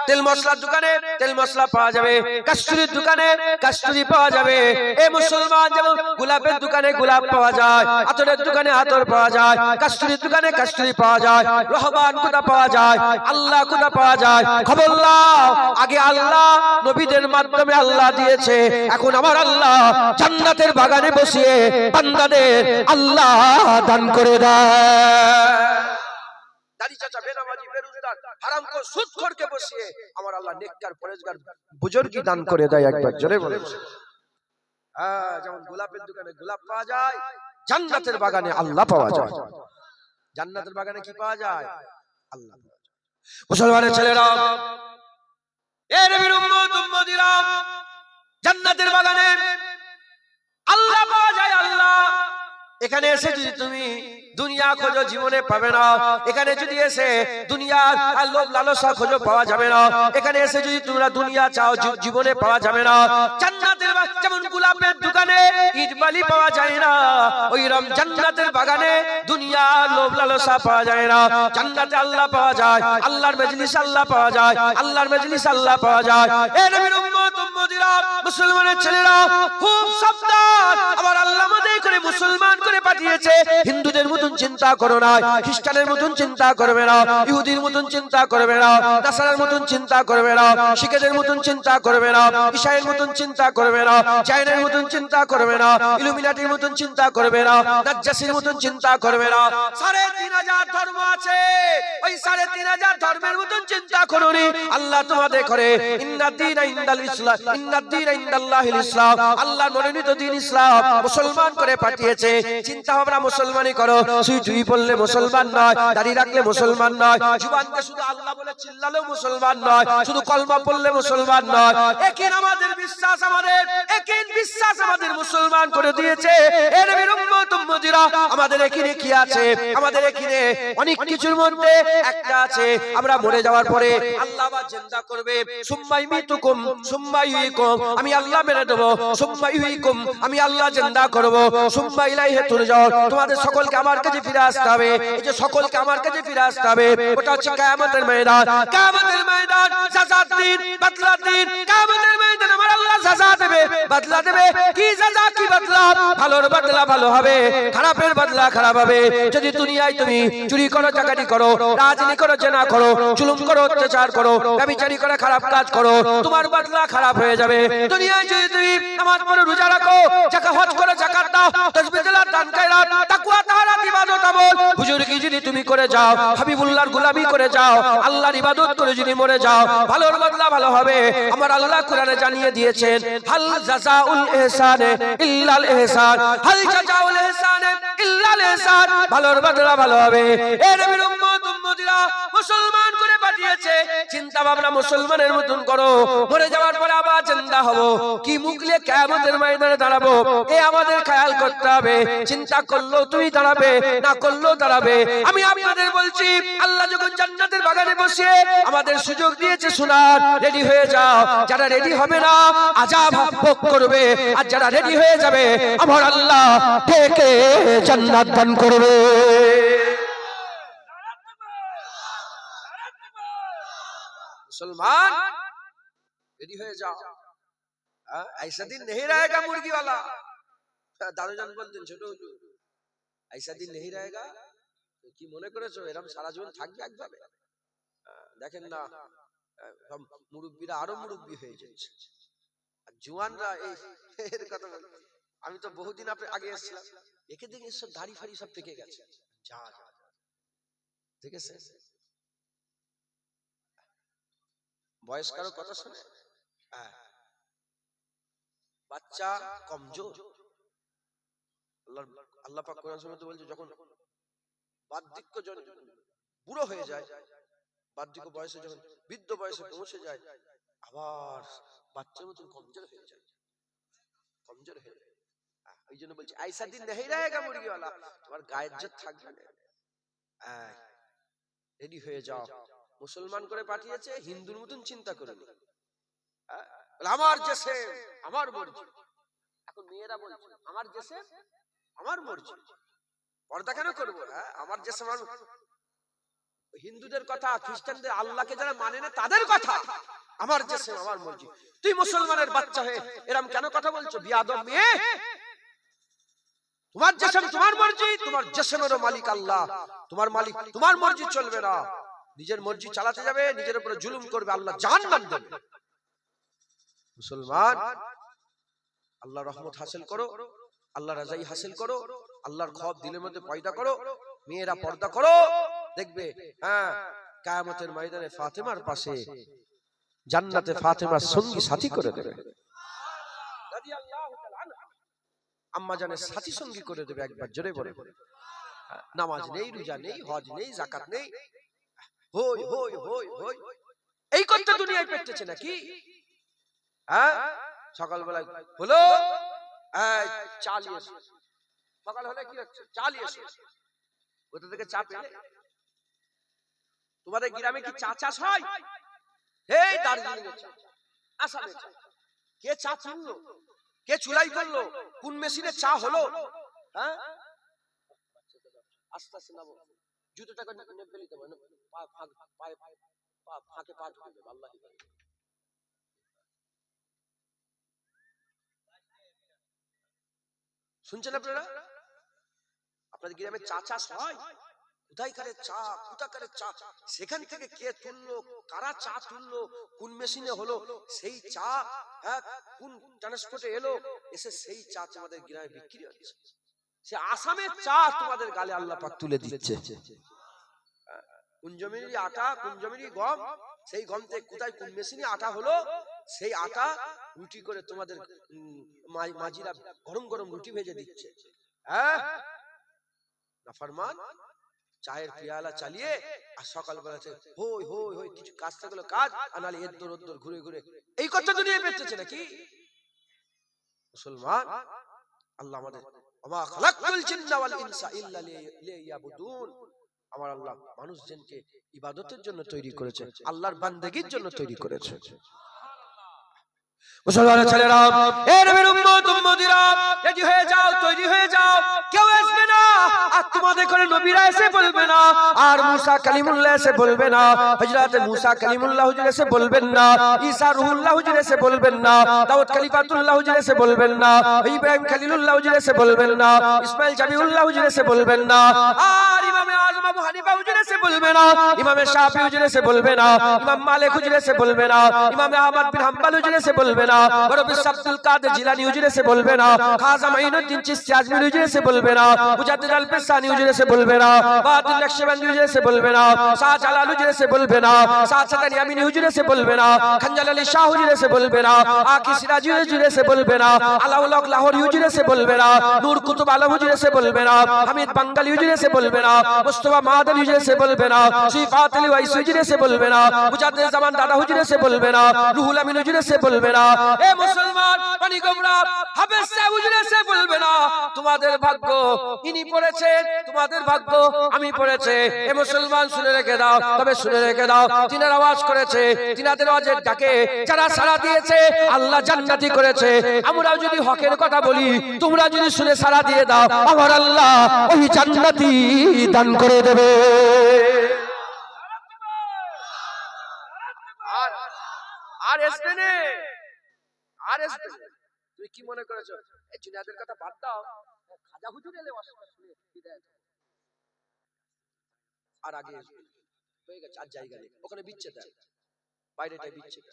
তেল মশলার দোকানে তেল মশলা পাওয়া যাবে, কাস্তুরির দোকানে কাস্তুরি পাওয়া যাবে। এ মুসলমান, যেমন গোলাপের দোকানে গোলাপ পাওয়া যায়, আতরের দোকানে আতর পাওয়া যায়, কাস্তুরির দোকানে কাস্তুরি পাওয়া যায়, রহমান কোথা পাওয়া যায়, আল্লাহ কোথা পাওয়া যায়? খবরদার, আগে আল্লাহ নবীদের মাধ্যমে আল্লাহ দিয়েছে, এখন আমার আল্লাহ জান্নাতের বাগানে বসিয়ে বান্দাদের আল্লাহ দান করে দেয়। দাড়ি চাচা, বেনামাজি, বেরোজগার, হারামখোর, সুদখোরকে বসিয়ে আমার আল্লাহ নেককার, পরেজগার, বুজুর্গি দান করে দেয়। একবার জোরে বলে। যেমন গোলাপের দোকানে গোলাপ পাওয়া যায়, জান্নাতের বাগানে আল্লাহ পাওয়া যায়। জান্নাতের বাগানে কি পাওয়া যায়? আল্লাহ। মুসলমানের ছেলেরা, এ নবীর উম্মত উম্মতিরা, জান্নাতের বাগানে আল্লাহ পাওয়া যায়। আল্লাহ এখানে এসে যদি তুমি দুনিয়া খোঁজো, জীবনে পাবে না। এখানে যদি এসে দুনিয়ার লোভ লালসা খোঁজো, পাওয়া যাবে না। এখানে এসে যদি তোমরা দুনিয়া চাও, জীবনে পাওয়া যাবে না। জান্নাতের যেমন গোলাপের দোকানে ইট বালি পাওয়া যায় না, ওইরকম জান্নাতের বাগানে দুনিয়া লোভ লালসা পাওয়া যায় না। জান্নাতে আল্লাহ পাওয়া যায়, আল্লাহর মজলিস আল্লাহ পাওয়া যায়, আল্লাহর মজলিস আল্লাহ পাওয়া যায়। এ নবীর উম্মত উম্মতিরা, মুসলমানের ছেলেরা, খুব সাবধান। আমার আল্লাহ আমাদের করে মুসলমান করে পাঠিয়েছে। হিন্দুদের মতন চিন্তা করো না, খ্রিস্টানের মতন চিন্তা করবে না, ইহুদির মতন চিন্তা করবে না, নাসারার মতন চিন্তা করবে না, শিখেদের মতন চিন্তা করবে না, ঈসাইয়ের মতন চিন্তা করবে না, জাইনের মতন চিন্তা করবে না, ইলুমিনাটির মতন চিন্তা করবে না, নাজ্জাসির মতন চিন্তা করবে না। ৩,৫০০ ধর্ম আছে, ওই ৩,৫০০ ধর্মের মতন চিন্তা করুনি। আল্লাহ তোমাদের করে ইন্নাদ্দীনা ইনদাল ইসলাম, ইন্নাদ্দীনা ইনদাল্লাহিল ইসলাম, আল্লাহর মনোনীত দ্বীন ইসলাম মুসলমান করে পাঠিয়েছে। চিন্তা ভাবনা মুসলমানই করো। সুই টুই পড়লে মুসলমান নয়, দাড়ি রাখলে মুসলমান নয়, জুবানকে শুধু আল্লাহ বলে চিল্লালেও মুসলমান নয়, শুধু কলমা পড়লে মুসলমান নয়। একই আমাদের বিশ্বাস, একই বিশ্বাস আমাদের মুসলমান করে দিয়েছে। এর নবীর উম্মত উম্মতিরা, আমাদের এখানে কি আছে? আমাদের এখানে অনেক কিছুর মধ্যে একটা আছে, আমরা মরে যাওয়ার পরে আল্লাহ আবার জিন্দা করবে। সুম্মা ইমিতুকুম সুম্মা ইউহয়িকুম, আমি আল্লাহ মেরে দেব। সুম্মা ইউহয়িকুম, আমি আল্লাহ জিন্দা করব। সুম্মা ইলাইহি তুরজাউন, তোমাদের সকলকে আমার কাছে ফিরে আসতে হবে। এই যে সকলকে আমার কাছে ফিরে আসতে হবে, ওটা হচ্ছে কিয়ামতের ময়দান। কিয়ামতের ময়দান, সাজার দিন, বদলার দিন। কিয়ামতের ময়দান আমার আল্লাহ সাজা দেবে, বদলা দেবে। কি সাজা, কি বদলা? ভালোর বদলা ভালো হবে, খারাপের বদলা খারাপ হবে। যদি দুনিয়ায় তুমি চুরি করো, ডাকাতি করো, রাজনীতি করো, জেনা করো, জুলুম করো, অত্যাচার করো, ব্যভিচারী করে খারাপ কাজ করো, তোমার বদলা খারাপ হয়ে যাবে। দুনিয়ায় যদি তুমি নামাজ পড়ো, রোজা রাখো, যাকাত হজ করো, যাকাত দাও, তাসবিহ তেলাওয়াত, দান খয়রাত, তাকওয়া তাহারাত, ইবাদত আমল, হুজুরকি যদি তুমি করে যাও, হাবিবুল্লাহর গোলামি করে যাও, আল্লাহর ইবাদত করে যদি মরে যাও, ভালোর বদলা ভালো হবে। আমার আল্লাহ কোরআনে জানিয়ে দিয়েছেন, হাল জাযাউল ইহসানে ইল্লাল ইহসান, হাল জাযাউল ইহসানে ইল্লাল ইহসান, ভালোর বদলা ভালো হবে। এ নবীর উম্মত উম্মতিরা, মুসলমান করে পাঠিয়েছে। চিন্তা ভাবনা মুসলমানের মতন করো। মরে যাওয়ার পরে আবার জিন্দা হব, কি মুখ নিয়ে কিয়ামতের ময়দানে দাঁড়াবো, এ আমাদের খেয়াল করতে হবে। চিন্তা করলেও তুমি দাঁড়াবে, না করলেও দাঁড়াবে। আমি আপনাদের বলছি, আল্লাহ যখন জান্নাতের বাগানে বসে আমাদের সুযোগ দিয়েছে শোনার, রেডি হয়ে যাও। যারা রেডি হবে না আযাব ভোগ করবে, আর যারা রেডি হয়ে যাবে আমার আল্লাহ ডেকে জান্নাত দান করবে। मुसलमान रेडी হয়ে যাও। ऐसा दिन नहीं रहेगा मुर्गी वाला। দারুজান বলতেন ছোট হুজুর, ऐसा दिन नहीं रहेगा। কি মনে করেছো এরকম সারা জীবন থাকবে একভাবে? দেখেন না, মুরব্বীরা আরো মুরব্বী হয়ে যাচ্ছে, আর জওয়ানরা এর কথা বলতে। আমি তো বহুদিন আগে এসেছিলাম, একে দেখে সব দাড়ি ফাড়ি সব পেকে গেছে। যা যা ঠিক আছে, বয়স কারো কথা শুনে বাচ্চা কমজোর। আল্লাহ পাক কোরআন শরীফে বলছে, যখন বার্ধক্য বুড়ো হয়ে যায়, বার্ধক্য বয়সে যখন বৃদ্ধ বয়সে পৌঁছে যায়, আবার বাচ্চার মতন কমজোর হয়ে যায়, কমজোর হয়ে যায়। ওই জন্য বলছি ऐसा दिन नहीं रहेगा মুরগি वाला, তোমার গায়ের ইজ্জত থাকবে না। রেডি হয়ে যাও। মুসলমান করে পাঠিয়েছে, হিন্দুর মতন চিন্তা করেনি। আমার দেশে আমার মর্জি। এখন মেয়েরা বলছে আমার দেশে আমার মর্জি, পর্দা কেন করবো? আমার দেশে হিন্দুদের কথা, খ্রিস্টানদের আল্লাহকে যারা মানে না তাদের কথা। আমার জেসেম আমার মর্জি। তুই মুসলমানের বাচ্চা হয়ে এরকম কেন কথা বলছো? বিয়াদব মেয়ে। তোমার জেসেম তোমার মর্জি, তোমার জেসেমেরও মালিক আল্লাহ। তোমার মালিক তোমার মর্জি চলবে না। নিজের মর্জি চালাতে যাবে, নিজের উপরে জুলুম করবে, আল্লাহ জাহান্নাম দেবে। মুসলমান, আল্লাহর রহমত হাসিল করো, আল্লাহর রাজাই হাসিল করো, আল্লাহর খৌফ দিলের মধ্যে পয়দা করো। মেয়েরা পর্দা করো, দেখবে হ্যাঁ কিয়ামতের ময়দানে ফাতেমার পাশে জান্নাতে ফাতেমার সঙ্গী সাথী করে দেবে। রাদিয়াল্লাহু তাআলা আনহা আম্মা জানের সাথী সঙ্গী করে দেবে। একবার জোরে বলে, নামাজ নেই, রোজা নেই, হজ নেই, যাকাত নেই, হই হই হই হই এই করতে দুনিয়ায় পেটেছে নাকি? হ্যাঁ সকালবেলা হলো চা নিয়ে এসো। সকাল হলে কি হচ্ছে? চা নিয়ে এসো। কোথা থেকে চা পেলে? তোমাদের গ্রামে কি চা চাষ হয়? এই দার্জিলিং এর চা, আসামের চা। কে চা চিনলো? কে চুলাই করলো? কোন মেশিনে চা হলো? হ্যাঁ আস্তে আস্তে নামো, জুতোটাকে নেবে নিতে হবে, ফাঁকে পা ঢুকে দেবে। আল্লাহ শুনছেন আপনারা? আপনাদের গ্রামে চা চাষ হয়? কোথায়কারের চা, কোথাকারের চা, সেখান থেকে কে তুললো, কারা চা তুললো, কোন মেশিনে হলো সেই চা, হ্যাঁ কোন ট্রান্সপোর্টে এলো, এসে সেই চা তোমাদের গ্রামে বিক্রি হচ্ছে। সে আসামের চা তোমাদের গালে আল্লাহ পাক তুলে দিচ্ছে। কোন জমির আটা, কোন জমির গম, সেই গম থেকে কোথায় কোন মেশিনে আটা হলো, সেই আটা রুটি করে তোমাদের মাঝিরা গরম গরম রুটি ভেজে দিচ্ছে। হ্যাঁ নাফরমান চায়ের পিয়ালা চালিয়ে আর সকালবেলা হই হই হই কিছু কাজ থাকলো কাজ, আনালে এদ্দর ওদ্দর ঘুরে ঘুরে এই কথা দুনিয়া বেঁচেছে নাকি? মুসলমান, আল্লাহ আমাদের ওমা খালাকতুল জিন্না ওয়াল ইনসা ইল্লা লিয়াবুদুন, আমার আল্লাহ মানুষ জিনকে ইবাদতের জন্য তৈরি করেছে, আল্লাহর বান্দেগীর জন্য তৈরি করেছে। মুসলমানের ছেলেরা, এ নবীর উম্মত উম্মতিরা, রেডি হয়ে যাও, তৈরি হয়ে যাও। কেউ আসবে না আর তোমাদের করে নবীরা এসে বলবে না, আর মুসা কালিমুল্লাহ এসে বলবে না, হযরত মুসা কালিমুল্লাহ হুজুর এসে বলবেন না, ঈসা রূহুল্লাহ হুজুর এসে বলবেন না, দাউদ খলিফাতুল্লাহ হুজুর এসে বলবেন না, ইব্রাহিম খলিলুল্লাহ হুজুর এসে বলবেন না, ইসমাইল জাবিউল্লাহ হুজুর এসে বলবেন না, আর ইমামে আযম আবু হানিফা হুজুর এসে বলবে না, ইমামে শাফি হুজুর এসে বলবে না, ইমাম মালিক হুজুর এসে বলবে না, ইমামে আহমদ বিন হাম্বল হুজুর এসে বলবে না, বরফি আব্দুল কাদের জিলানী হুজুর এসে বলবে না, খাজা মাইনুদ্দিন চিশতি আজমিরি হুজুর এসে বলবে না, মুজাদ্দিদ আল ফিসানি হুজুর এসে বলবে না, বাহাদুর নকশবন্দি হুজুর এসে বলবে না, শাহ জালাল হুজুর এসে বলবে না, শাহ সাদানি আমিনী হুজুর এসে বলবে না, খঞ্জাল আলী শাহ হুজুর এসে বলবে না, আকি সিরাজি হুজুর এসে বলবে না, আলাউল হক লাহোরি হুজুর এসে বলবে না, নূর কুতুব আলম হুজুর এসে বলবে না, হামিদ বাঙ্গালী হুজুর এসে বলবে না, মুস্তাফা মাদানী হুজুর এসে বলবে না, সিফাত আলী ওয়াইসি হুজুর এসে বলবে না, মুজাদ্দিদ জামান দাদা হুজুর এসে বলবে না, রুহুল আমিন হুজুর এসে বলবে না, এ মুসলমান পানি গোমরা হাফেজ সাহেব হুজুর এসে বলবে না তোমাদের ভাগ্য ইনি পড়েছে, তোমাদের ভাগ্য আমি পড়েছে। এ মুসলমান শুনে রেখে দাও, তবে শুনে রেখে দাও, তিনার আওয়াজ করেছে, তিনাদের আওয়াজের ডাকে যারা সাড়া দিয়েছে আল্লাহ জান্নাতি করেছে। আমরাও যদি হকের কথা বলি, তোমরা যদি শুনে সাড়া দিয়ে দাও, আমার আল্লাহ ওই জান্নাতি দান করে দেবে। আর আসবে না, আর আসবে না। তুই কি মনে করেছো এই জুনিয়াদের কথা বাদ দাও, খাজা হুজুর এলে ওয়াজটা শুনে হিদায়াত আর আগে হয়ে গেছে, আর জায়গা নেই, ওখানে বিচ্ছেদ দেয়, বাইরেটাই বিচ্ছেদ।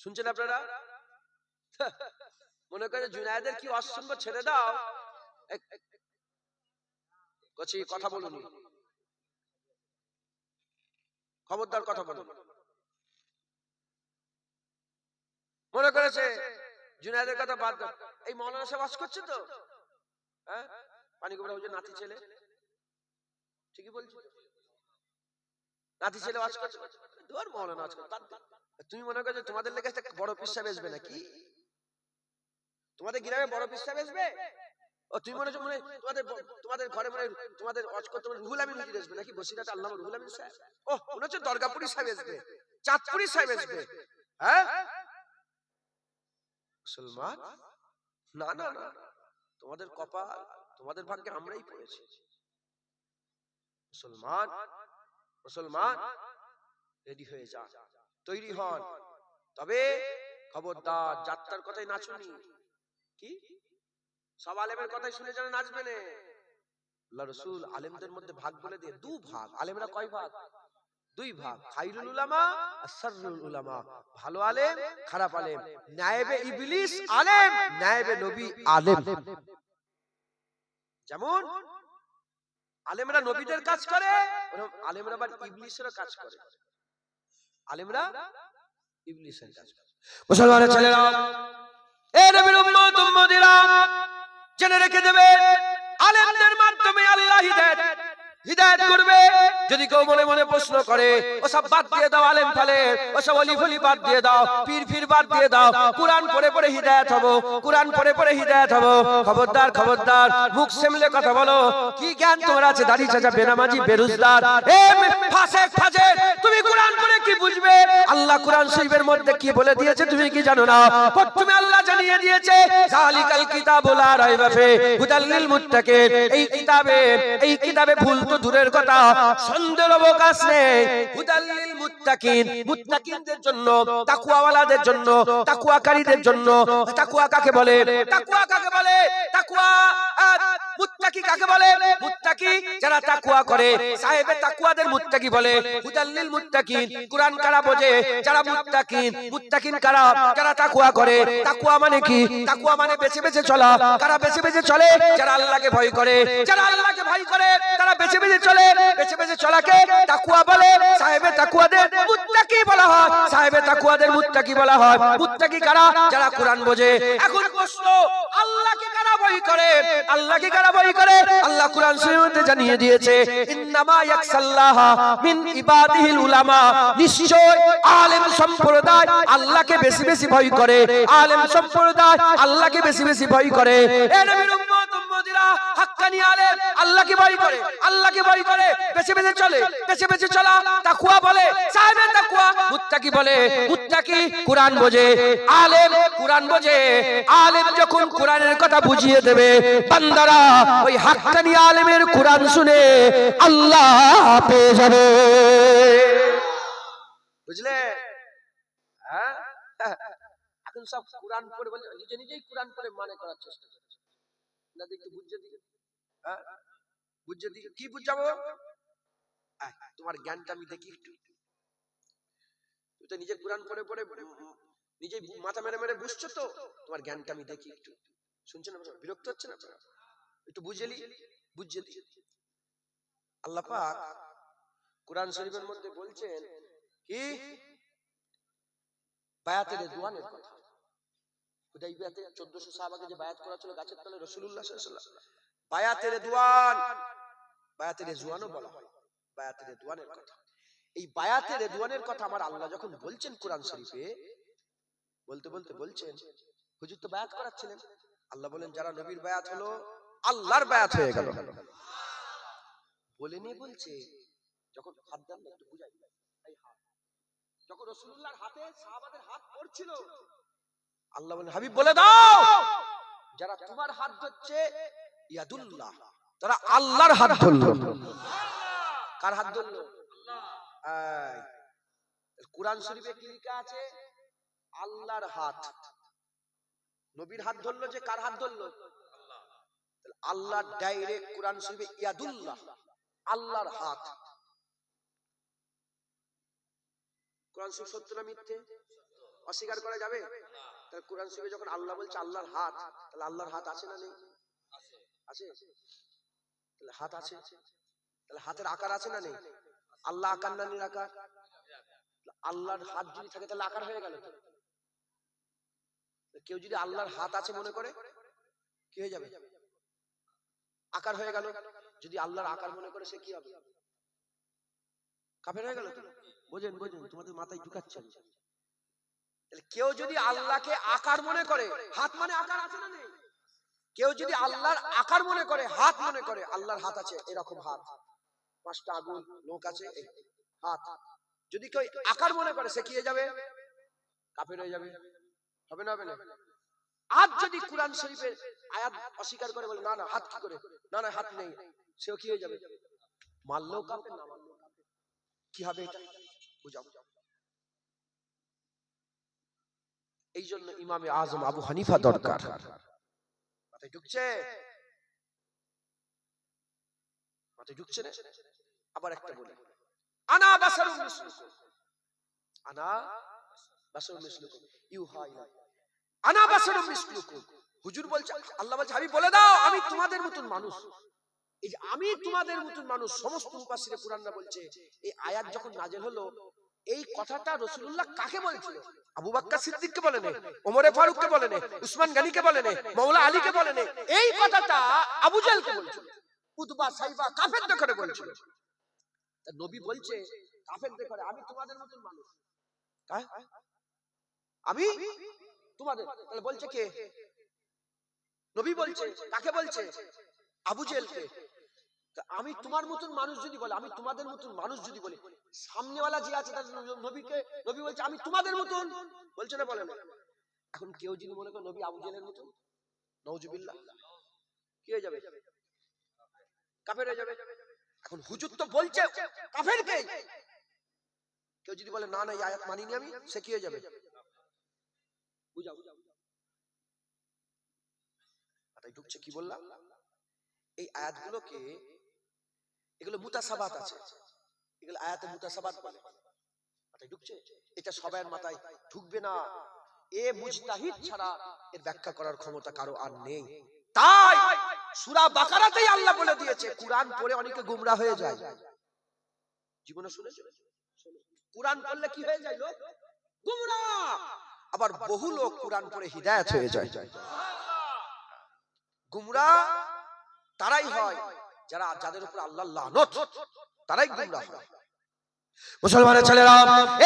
শুনছেন আপনারা? মনে করে জুনায়েদের কি ওয়াজ শুনবো, ছেড়ে দাও। কচি কথা বলুন, খবরদার কথা বলুন। মনে করেছে জুনায়েদের কথা বাদ দাও, এই মৌলানা সাহেব ওয়াজ করছে তো, হ্যাঁ পানি গোবরা হুজুর নাতি ছেলে, ঠিকই বলছি, নাতি ছেলে ওয়াজ করছে, ধর মৌলানা ওয়াজ করছে। তুমি মনে করছো তোমাদের লেগে একটা বড় পীর সাহেব আসবে নাকি? তোমাদের গ্রামে বড় পীর সাহেব আসবে? ও তুমি মনে মনে তোমাদের ঘরে মনে তোমাদের ওয়াজ করতে রুহুল আমিন হুজুর আসবে নাকি? বসিরহাট আল্লামা রুহুল আমিন সাহেব, ও মনে হচ্ছে দরগাপুরি সাহেব আসবে, চাঁদপুরি সাহেব আসবে। হ্যাঁ মুসলমান, না না না, তোমাদের কপাল, তোমাদের ভাগ্যে আমরাই পড়েছি। মুসলমান, মুসলমান রেডি হয়ে যান, তৈরি হন। তবে খবরদার যাত্রার কথাই নাচুনি। কি সব আলেমের কথাই শুনে যেন নাচবে না। আল্লাহ রাসূল আলেমদের মধ্যে ভাগ বলে দিয়ে দু ভাগ। আলেমরা কয় ভাগ? দুই ভাগ। খায়রুল উলামা আর শাররুল উলামা। ভালো আলেম, খারাপ আলেম। নায়েবে ইবলিস আলেম, নায়েবে নবী আলেম। যেমন আলেমরা নবীদের কাজ করে, ওরকম আলেমরা আবার ইবলিসেরও কাজ করে। আলেমরা ইবলিসের কাজ করে। মুসলমানের ছেলেরা, এ নবীর উম্মত উম্মতিরা জেনে রেখে দেবেন, আলেমদের মাধ্যমে আল্লাহ হিদায়াত করবে। যদি কেউ মনে মনে প্রশ্ন করে, ওসব বাদ দিয়ে দাও, আলেম ফালে ওসব অলি ফলি বাদ দিয়ে দাও, পীর ফির বাদ দিয়ে দাও, কুরআন পড়ে পড়ে হিদায়াত হবো, কুরআন পড়ে পড়ে হিদায়াত হবো। খবরদার খবরদার, মুখ সামলে কথা বলো। কি জ্ঞান তোমার আছে? দাড়ি চাচা, বেনামাজি, বেরুজদার, এ ফাসেক ফাজের, তুমি কুরআন পড়ে কি বুঝবে? আল্লাহ কুরআন শরীফের মধ্যে কি বলে দিয়েছে তুমি কি জানো না? প্রথমে আল্লাহ জানিয়ে দিয়েছে, যালিকাল কিতাবু লা রাইবা ফি হুদাল লিল মুত্তাকিন। এই কিতাবে ভুল তো দূরের কথা, সন্দেহের অবকাশ নেই। হুদাল লিল মুত্তাকিন, মুত্তাকিনদের জন্য, তাকওয়াওয়ালাদের জন্য, তাকওয়াকারীদের জন্য। তাকওয়া কাকে বলে? তাকওয়া কাকে বলে? তাকওয়া মুত্তাকি কাকে বলে? মুত্তাকি যারা তাকওয়া করে, সাহেবে তাকওয়াদের মুত্তাকি বলে। হুদাল লিল মুত্তাকিন, কুরআন কারা বোঝে? যারা মুত্তাকিন। মুত্তাকিন কারা? যারা তাকওয়া করে। তাকওয়া মানে কি? তাকওয়া মানে বেঁচে বেঁচে চলা। কারা বেঁচে বেঁচে চলে? যারা আল্লাহকে ভয় করে। যারা আল্লাহকে ভয় করে তারা বেঁচে বেঁচে চলে। বেঁচে বেঁচে চলাকে তাকওয়া বলে। সাহেবে তাকওয়াদের মুত্তাকি বলা হয়। সাহেবে তাকওয়াদের মুত্তাকি বলা হয়। মুত্তাকি কারা? যারা কুরআন বোঝে। এখন প্রশ্ন, আল্লাহকে কারা ভয় করে? আল্লাহকে কারা ভয় করে? আল্লাহ কুরআন শরীফে জানিয়ে দিয়েছে, ইন্নামা ইয়াকসাল্লাহ মিন ইবাদিহিল উলামা। নিশ্চয় আলেম সম্প্রদায় আল্লাহকে বেশি বেশি ভয় করে। আলেম সম্প্রদায় আল্লাহকে বেশি বেশি ভয় করে। এ নবীর উম্মত উম্মতিরা, হাক্কানি আলেম আল্লাহকে ভয় করে, আল্লাহকে ভয় করে, বেশি বেশি চলে। বেশি বেশি চলা তাকওয়া বলে। সাহেবে তাকওয়া মুত্তাকি বলে। মুত্তাকি কুরআন বোঝে। আলেম কুরআন বোঝে। আলেম যখন কুরআনের কথা বুঝিয়ে দেবে, বান্দারা ওই হাক্কানি আলেমের কুরআন শুনে আল্লাহ পেয়ে যাবে। বুঝলে? হ্যাঁ, এখন সব কুরআন পড়ে বলে নিজে নিজেই কুরআন পড়ে মানে করার চেষ্টা করছে। না দেখি বুঝিয়ে দিই। হ্যাঁ, বুঝিয়ে দিই। কি বুঝাবো? তোমার জ্ঞানটা আমি দেখি একটু। তুমি তো নিজে কুরআন পড়ে পড়ে নিজে মাথা মেরে মেরে বুঝছো, তো তোমার জ্ঞানটা আমি দেখি একটু। শুনছেন না? বিরক্ত হচ্ছে না? একটু বুঝেলি, বুঝিয়ে দিই। আল্লাহ পাক কুরআন শরীফের মধ্যে বলছেন কি? বায়াতের রিদওয়ানের কথা। হুদাইবিয়াতে 1400 সাহাবাকে যে বায়াত করা ছিল গাছের তলে রাসূলুল্লাহ সাল্লাল্লাহু আলাইহি ওয়াসাল্লাম, বায়াতের রিদওয়ান, বায়াতের রিদওয়ানও বলা হয়। বায়াতের রিদওয়ানের কথা, এই বায়াতের রিদওয়ানের কথা আমার আল্লাহ যখন বলছেন কুরআন শরীফে, বলতে বলতে বলছেন, হুজুর তো বায়াত করাচ্ছিলেন। আল্লাহ বলেন, যারা নবীর বায়াত হলো আল্লাহর বায়াত হয়ে গেল। বলে নিয়ে বলছে, যখন হাত দেন না একটু বুঝাই, এই হাত যখন রাসূলুল্লাহর হাতে সাহাবাদের হাত পড়ছিল, আল্লাহ বলেন, হাবিব বলে দাও, যারা তোমার হাত ধরছে ইয়াদুল্লাহ, তারা আল্লাহর হাত ধরলো। কার হাত ধরলো? কুরআন শরীফে কি লেখা আছে? আল্লাহর হাত। নবীর হাত ধরলো যে কার হাত ধরলো? আল্লাহ ডাইরেক্ট কুরআন শরীফে ইয়াদুল্লাহ, আল্লাহর হাত। কুরআন শরীফ সত্য না মিথ্যে? অস্বীকার করা যাবে? তাহলে কুরআন শরীফে যখন আল্লাহ বলছে আল্লাহর হাত, তাহলে আল্লাহর হাত আছে না নেই? আছে। তাহলে হাত আছে, তাহলে হাতের আকার আছে না নেই? আল্লাহ আকার না নিরাকার? আল্লাহর হাত যদি থাকে তাহলে আকার হয়ে গেল। কেউ যদি আল্লাহর হাত আছে মনে করে, কি হয়ে যাবে? আকার হয়ে গেল। যদি আল্লাহর আকার মনে করে, সে কি হবে? কাফের হয়ে গেল। বোঝেন বোঝেন, তোমাদের মাথায় ঢুকাচ্ছে। তাহলে কেউ যদি আল্লাহকে আকার মনে করে, হাত মানে আকার আছে না নেই? কেউ যদি আল্লাহর আকার মনে করে, হাত মনে করে, আল্লাহর হাত আছে এরকম হাত, 5টা আগুন লোক আছে হাত, যদি কেউ আকার মনে করে, সে কি হয়ে যাবে? কাফের হয়ে যাবে। হবে না? হবে না? আজ যদি কুরআন শরীফের আয়াত অস্বীকার করে, বলে না না হাত কি করে, না না হাত নেই, সেও কি হয়ে যাবে? মারলেও কাফের, না মারলেও কাফের। কি হবে এটা বুঝাও। এই জন্য ইমামে আজম আবু হানিফা দরকার। মাথায় ঢুকছে? মাথায় ঢুকছে না? আবার একটা বলি, আনা বাসারুম মিসলুকুম, আনা বাসারুম মিসলুকুম ইউহা ইলাইয়া, আনা বাসারুম মিসলুকুম। হুজুর বলছে, আল্লাহ বলছে আমি বলে দাও আমি তোমাদের মতন মানুষ। এই যে আমি তোমাদের মতন মানুষ, সমস্ত মুফাসসিরে কুরআনরা বলছে এই আয়াত যখন নাযিল হলো, এই কথাটা রাসূলুল্লাহ কাকে বলছিল? আবু বকর সিদ্দিককে বলে না, ওমর ফারুককে বলে না, উসমান গনিকে বলে না, মাওলা আলীকে বলে না, এই কথাটা আবু জাহলকে বলছিল, উতবা সাইবা কাফেরদের করে বলছিল। তা নবী বলছে কাফেরদের করে আমি তোমাদের মতন মানুষ, আমি তোমাদের, তাহলে বলছে কে? নবী বলছে, কাকে বলছে? আবু জেহেলকে। আমি তোমার মতন মানুষ যদি বলে, আমি তোমাদের মতন মানুষ যদি বলি, সামনেওয়ালা যে আছে তার নবীকে, নবী বলছে আমি তোমাদের মতন, বলছে না বলে না? এখন কেউ যদি মনে করে নবী আবু জেহেলের মতন, নাউজুবিল্লাহ, কি হয়ে যাবে? কাফের হয়ে যাবে। এখন হুজুর তো বলছে কাফেরকে, কেউ যদি বলে না না এই আয়াত মানিনি আমি, সে কি হয়ে যাবে? বুঝাও। মাথায় ঢুকছে কি বললাম? এই আয়াতগুলোকে, এগুলো মুতাসাবাত আছে, এগুলো আয়াতে মুতাসাবাত বলে। মাথায় ঢুকছে? এটা সবার মাথায় ঢুকবে না। এ মুজতাহিদ ছাড়া এর ব্যাখ্যা করার ক্ষমতা কারো আর নেই। তাই সূরা বাকারাতেই আল্লাহ বলে দিয়েছে, কুরআন পড়ে অনেকে গোমরা হয়ে যায়। জীবনে শুনেছো? কুরআন পড়লে কি হয়ে যায় লোক? গোমরা। আবার বহু লোক কুরআন পড়ে হিদায়াত হয়ে যায়। গোমরা তারাই হয় যাদের উপর আল্লাহর লানত, তারাই গোমরা হয়। মুসলমানের ছেলেরা,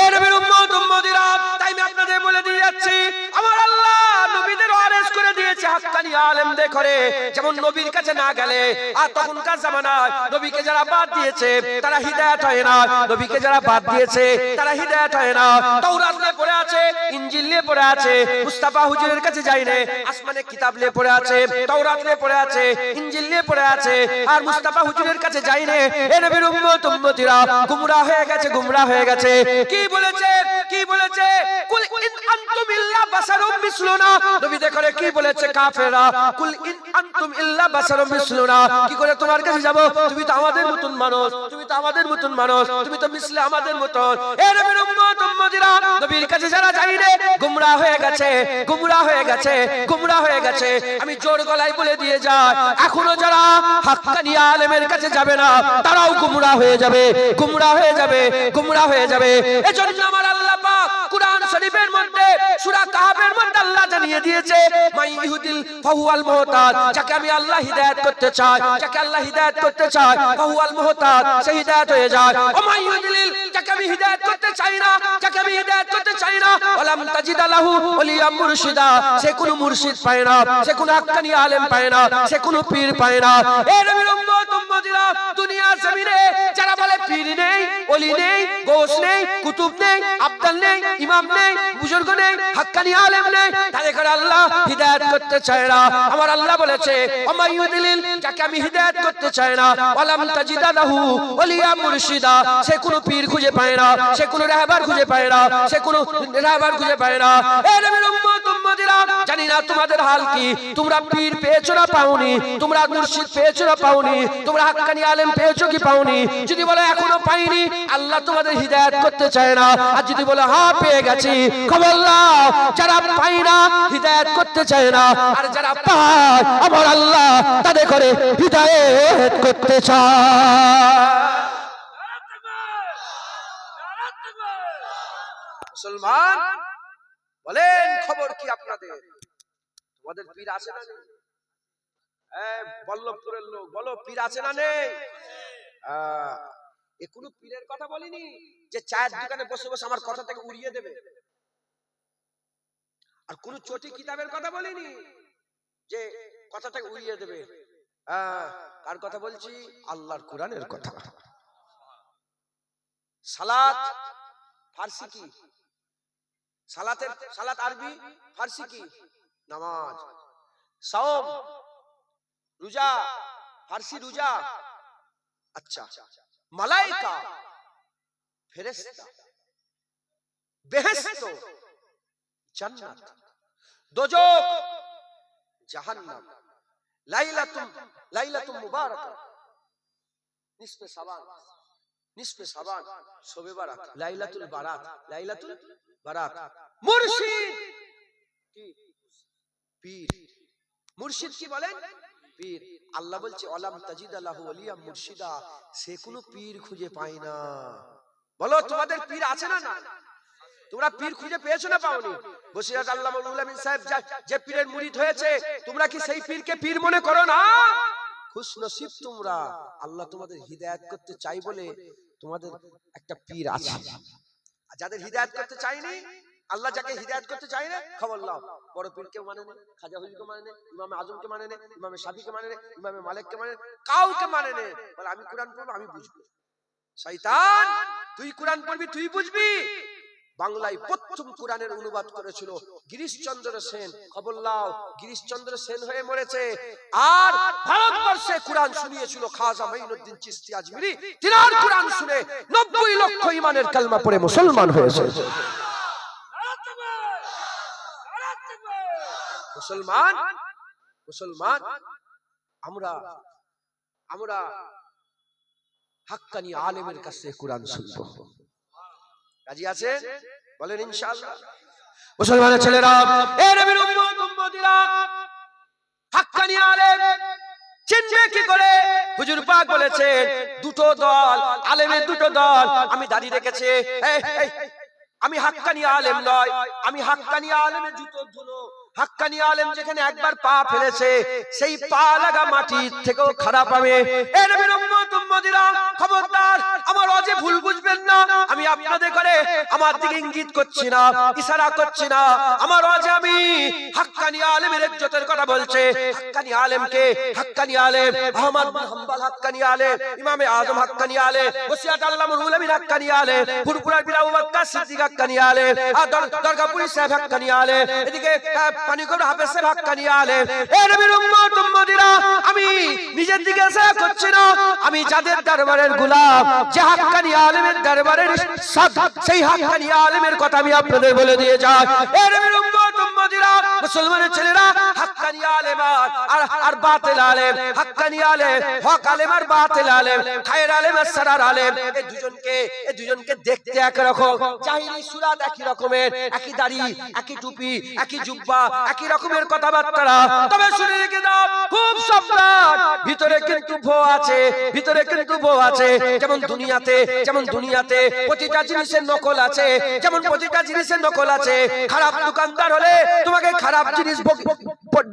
এ নবীর উম্মত উম্মতিরা, তাই আমি আপনাদের বলে দিয়ে যাচ্ছি, আমার আল্লাহ নবীদের ওয়ারিস করে দিয়েছে হাক্কানি আলেমদের করে। যেমন নবীর কাছে না গেলে আর তখনকার জামানায় নবীকে যারা বাদ দিয়েছে তারা হিদায়াত হয় না, নবীকে যারা বাদ দিয়েছে তারা হিদায়াত হয় না। তাওরাত নিয়ে পড়ে আছে, ইনজিল নিয়ে পড়ে আছে, মুস্তাফা হুজুরের কাছে যায় না, আসমানে কিতাব নিয়ে পড়ে আছে, তাওরাত নিয়ে পড়ে আছে, ইনজিল নিয়ে পড়ে আছে, আর মুস্তাফা হুজুরের কাছে যায় না। এ নবীর উম্মত উম্মতিরা গুমরাহ হয়ে গেছে, গুমরাহ হয়ে গেছে। কি বলেছে? কি বলেছে? কুল ইন আনতুম ইল্লা বাশারুম মিসলুনা। নবী দেখো কি বলেছে কাফেররা, কুল ইন আনতুম ইল্লা বাশারুম মিসলুনা। কি করে তোমার কাছে যাব? তুমি তো আমাদের মতন মানুষ, তুমি তো আমাদের মতন মানুষ, তুমি তো মিসলে আমাদের মতন। এ নবীর উম্মত উম্মতিরা, নবীর কাছে যারা যায় না গুমরাহ হয়ে গেছে, গুমরাহ হয়ে গেছে, গুমরাহ হয়ে গেছে। আমি জোর গলায় বলে দিয়ে যাই, এখনো যারা হাক্কানি আলেমের কাছে যাবে না তারাও গুমরাহ হয়ে যাবে, গুমরাহ হয়ে যাবে, গুমরাহ হয়ে যাবে। এজন্য আমার আল্লাহ পাক কুরআন শরীফের মধ্যে সূরা কাহফের মধ্যে আল্লাহ জানিয়ে দিয়েছে, মাই ইহুদিল ফাহুয়াল মুহতাদ। যাকে আমি আল্লাহ হিদায়াত করতে চাই, যাকে আল্লাহ হিদায়াত করতে চাই, ফাহুয়াল মুহতাদ, সে হিদায়াত হয়ে যায়। ও মাই ইহুদিল, যাকে আমি হিদায়াত করতে চাই না, যাকে আমি হিদায়াত করতে চাই না, ওয়ালাম তাজিদ লাহু ওলিয়া মুরশিদা, সে কোনো মুর্শিদ পায় না, সে কোনো হাক্কানি আলেম পায় না, সে কোনো পীর পায় না। এ নবীর উম্মত উম্মতিরা, দুনিয়ার জমিনে যারা বলে পীর নেই, ওলি নেই, গৌস নেই, কুতুব নেই, আব্দাল নেই, ইমাম নেই, বুজুর্গ নেই, হাক্কানি আলেম নেই, তাদের করে আল্লাহ হিদায়াত করতে চায় না। আমার আল্লাহ বলেছে, ওমাইয়ুদিলিল, যাকে আমি হিদায়াত করতে চাই না, ওয়ালাম তাজিদা লাহু ওলিয়া মুরশিদা, সে কোনো পীর খুঁজে পায় না, সে কোনো রাহবার খুঁজে পায় না, সে কোনো রাহবার খুঁজে পায় না। এ নবীর উম্মত উম্মতিরা, জানি না তোমাদের হাল কি, তোমরা পীর পেয়েছো না পাওনি, তোমরা মুর্শিদ পেয়েছো না পাওনি, তোমরা হাক্কানি আলেম পেয়েছো কি পাওনি? যদি বলো এখনো পাইনি, আল্লাহ তোমাদের হিদায়াত করতে চায় না। আর যদি বলো হ্যাঁ পেয়ে গেছি, খবর নাও, যারা পায় না হিদায়াত করতে চায় না, আর যারা পায় আমার আল্লাহ তাদের করে হিদায়াত করতে চায়। মুসলমান বলেন খবর কি আপনাদের? তোমাদের পীর আছে না নেই? বল্লভপুরের লোক বলো, পীর আছে না নেই? এ কোনো পীরের কথা বলিনি যে চায়ের দোকানে বসে বসে আমার কথা থেকে উড়িয়ে দেবে, আর কোন চটি কিতাবের কথা বলিনি যে কথাটাকে উড়িয়ে দেবে। কার কথা বলছি? আল্লাহর কোরআনের কথা। সালাত ফারসি কি? সালাত আরবি, ফারসি কি? নামাজ। সাওম রোজা, ফারসি রোজা। আচ্ছা, মালাইকা ফেরেশতা, বেহেশত, জান্নাত, দোজখ, জাহান্নাম, লাইলাতুম মুবারাকা, নিসফে সাবান, নিসফে সাবান, শবে বারাত, লাইলাতুল বারাত, লাইলাতুল বারাত, মুর্শিদ কি পীর, মুর্শিদ কি বলেন? পীর। আল্লাহ বলছে আলাম তাজিদ লাহু ওয়ালিয়া মুর্শিদা, সে কোনো পীর খুঁজে পায় না। বলো তোমাদের পীর আছে না? না। তোমরা পীর খুঁজে পেয়েছো না পাওনি? বসিরহাট আল্লামা রুহুল আমিন সাহেব যে পীরের মুরিদ হয়েছে, তোমরা কি সেই পীরকে পীর মনে করো না? খুশনসিব তোমরা, আল্লাহ তোমাদের হিদায়াত করতে চাই বলে তোমাদের একটা পীর আছে। আর যাদের হিদায়াত করতে চাইনি, আল্লাহ যাকে হিদায়াত করতে চাই না, খবর নাও, বড় পীরকে মানে না, খাজা হুজুরকে মানে না, ইমামে আজমকে মানে না, ইমামে শাফিকে মানে না, ইমামে মালিককে মানে না, কাউকে মানে না। বলে আমি কোরআন পড়বো, আমি বুঝবো। শয়তান, তুই কোরআন পড়বি, তুই বুঝবি। বাংলায় প্রথম কোরআনের অনুবাদ করেছিল গিরিশচন্দ্র সেন। খবর নাও, গিরিশচন্দ্র সেন হয়ে মরেছে। আর ভারতবর্ষে কোরআন শুনিয়েছিল খাজা মাইনুদ্দিন চিশতি আজমিরি। তিনার কোরআন শুনে 90 লক্ষ ইমানের কালমা পড়ে মুসলমান হয়েছে। মুসলমান, মুসলমান আমরা আমরা হাক্কানি আলেমের কাছে কোরআন শুনবো। রাজি আছে? বলেন ইনশাআল্লাহ। মুসলমানের ছেলেরা, এ নবীর উম্মত উম্মতিরা, হাক্কানি আলেম চিনবে কি করে? হুজুর পাক বলেছেন দুটো দল, আলেমের দুটো দল আমি দাঁড়িয়ে রেখেছি। আমি হাক্কানি আলেম নয়, আমি হাক্কানি আলেমের জুতো ধুলো। হাক্কানি আলেম যেখানে একবার পা ফেলেছে, সেই পা লাগা মাটি থেকেও খারাপ হবে। এ নবীর উম্মত উম্মতিরা, খবরদার আমার ওয়াজে ভুল বুঝবেন না। আমি আপনাদের করে আমার দিকে ইঙ্গিত করছি না, ইশারা করছি না। আমার ওয়াজে আমি হাক্কানি আলেমের ইজ্জতের কথা বলছে। হাক্কানি আলেমকে, হাক্কানি আলেম আহমদ বিন হাম্বল হাক্কানি আলেম, ইমামে আজম হাক্কানি আলেম, ওসিয়াত আল্লামা রুহুল আমিন হাক্কানি আলেম, ফুরফুরার বীর আবু বকর সিদ্দিক হাক্কানি আলেম, আর দরগাপুরি সাহেব হাক্কানি আলেম, এদিকে পানিগড় হাফেজ সাহেব হাক্কানি আলেম। এ নবীর উম্মত উম্মতিরা, আমি নিজের দিকে ইশারা করছি না। আমি যাদের দরবারের গোলাম, যে হাক্কানি আলেমের দরবারের সাথ, সেই হাক্কানি আলেমের কথা আমি আপনাদের বলে দিয়ে যাই। এ নবীর উম্মত উম্মতিরা, মুসলমানের ছেলেরা, হাক্কানি আলেম আর বাতিল আলেম, হাক্কানি আলেম হক আলেম আর বাতিল আলেম, খায়ের আলেম আর সারার আলেম, এই দুজনকে দেখতে একই রকম, জাহিরি সুরাত একই রকমের, একই দাড়ি, একই টুপি, একই জুব্বা, একই রকমের কথাবার্তা। তবে শুনে রেখে দাও, খুব সাবধান, ভিতরে কিন্তু ভো আছে, ভিতরে কিন্তু ভো আছে। যেমন দুনিয়াতে প্রতিটা জিনিসের নকল আছে, যেমন প্রতিটা জিনিসের নকল আছে। খারাপ দোকানদার হলে তোমাকে খারাপ জিনিস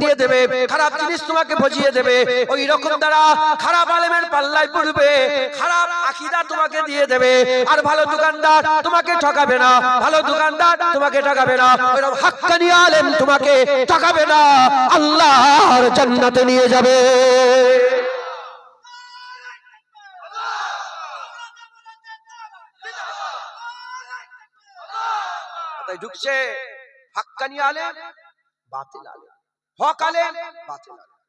দিয়ে দেবে, খারাপ জিনিস তোমাকে ভজিয়ে দেবে। ওই রকম দ্বারা খারাপ আলেমের পাল্লায় পড়বে, খারাপ আকীদা তোমাকে দিয়ে দেবে। আর ভালো দোকানদার তোমাকে ঠকাবে না, ভালো দোকানদার তোমাকে ঠকাবে না। ওইরকম হাক্কানি আলেম তোমাকে ঠকাবে না, আল্লাহর জান্নাতে নিয়ে যাবে। তাই ঢুকছে হাক্কানি আলেম, বাতিল আলেম, হক আলেম, বাতিল আলেম।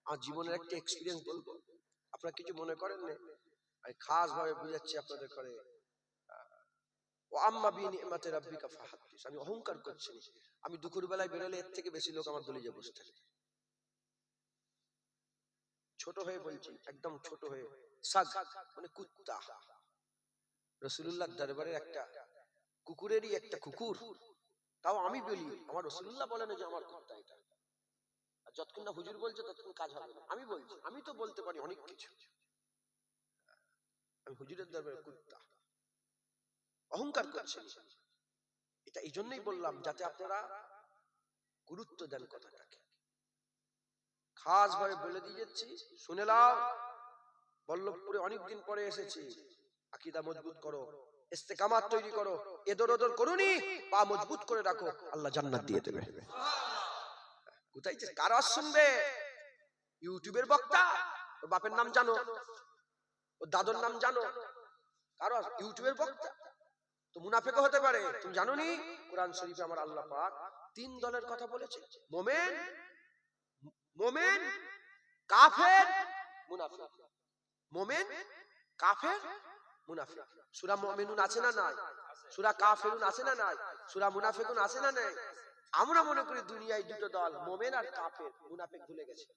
আমার জীবনের একটা এক্সপেরিয়েন্স বলবো, আপনারা কিছু মনে করেন না, আমি খাস ভাবে বুঝাচ্ছি আপনাদের করে। ওয়া আম্মা বিনিমাতি রাব্বিকা ফাহাদ্দিস, আমি অহংকার করছি না। আমি দুপুর বেলায় বেরোলে এর থেকে বেশি লোক আমার দলিলে বসে থাকে। ছোট হয়ে বলছি, একদম ছোট হয়ে, সাগ মানে কুত্তা। রাসূলুল্লাহর দরবারে একটা কুকুরেরই একটা কুকুর, তাও আমি বলি, আমার রাসূলুল্লাহ বলেন যে আমার কুত্তা এটা। আর যতক্ষণ না হুজুর বলছে ততক্ষণ কাজ হবে না। আমি বলছি, আমি তো বলতে পারি অনেক কিছু। আমি হুজুরের দরবারে কুত্তা, অহংকার করছি। এটা এই জন্যই বললাম যাতে আপনারা গুরুত্ব দেন কথাটাকে। খাস ভাবে বলে দিয়ে যাচ্ছি, শুনে নাও। বল্লভপুরে অনেকদিন পরে এসেছি। আকীদা মজবুত করো, ইস্তেকামাত তৈরি করো, এদর ওদর করুনি, পা মজবুত করে রাখো, আল্লাহ জান্নাত দিয়ে দেবে। কোথায় যে কার ওয়াজ শুনবে? ইউটিউবের বক্তা, ওর বাপের নাম জানো, ওর দাদুর নাম জানো? কার ওয়াজ? ইউটিউবের বক্তা তো মুনাফিকও হতে পারে, তুমি জানো নি? কোরআন শরীফে আমার আল্লাহ পাক 3 দলের কথা বলেছে, মুমিন, কাফের, মুনাফিক। মুমিন, কাফের, মুনাফিক। সূরা মুমিনুন আছে না নাই? সূরা কাফিরুন আছে না নাই? সূরা মুনাফিকুন আছে না নাই? আমরা মনে করি দুনিয়ায় দুটো দল, মুমিন আর কাফের। মুনাফিক ভুলে গেছে।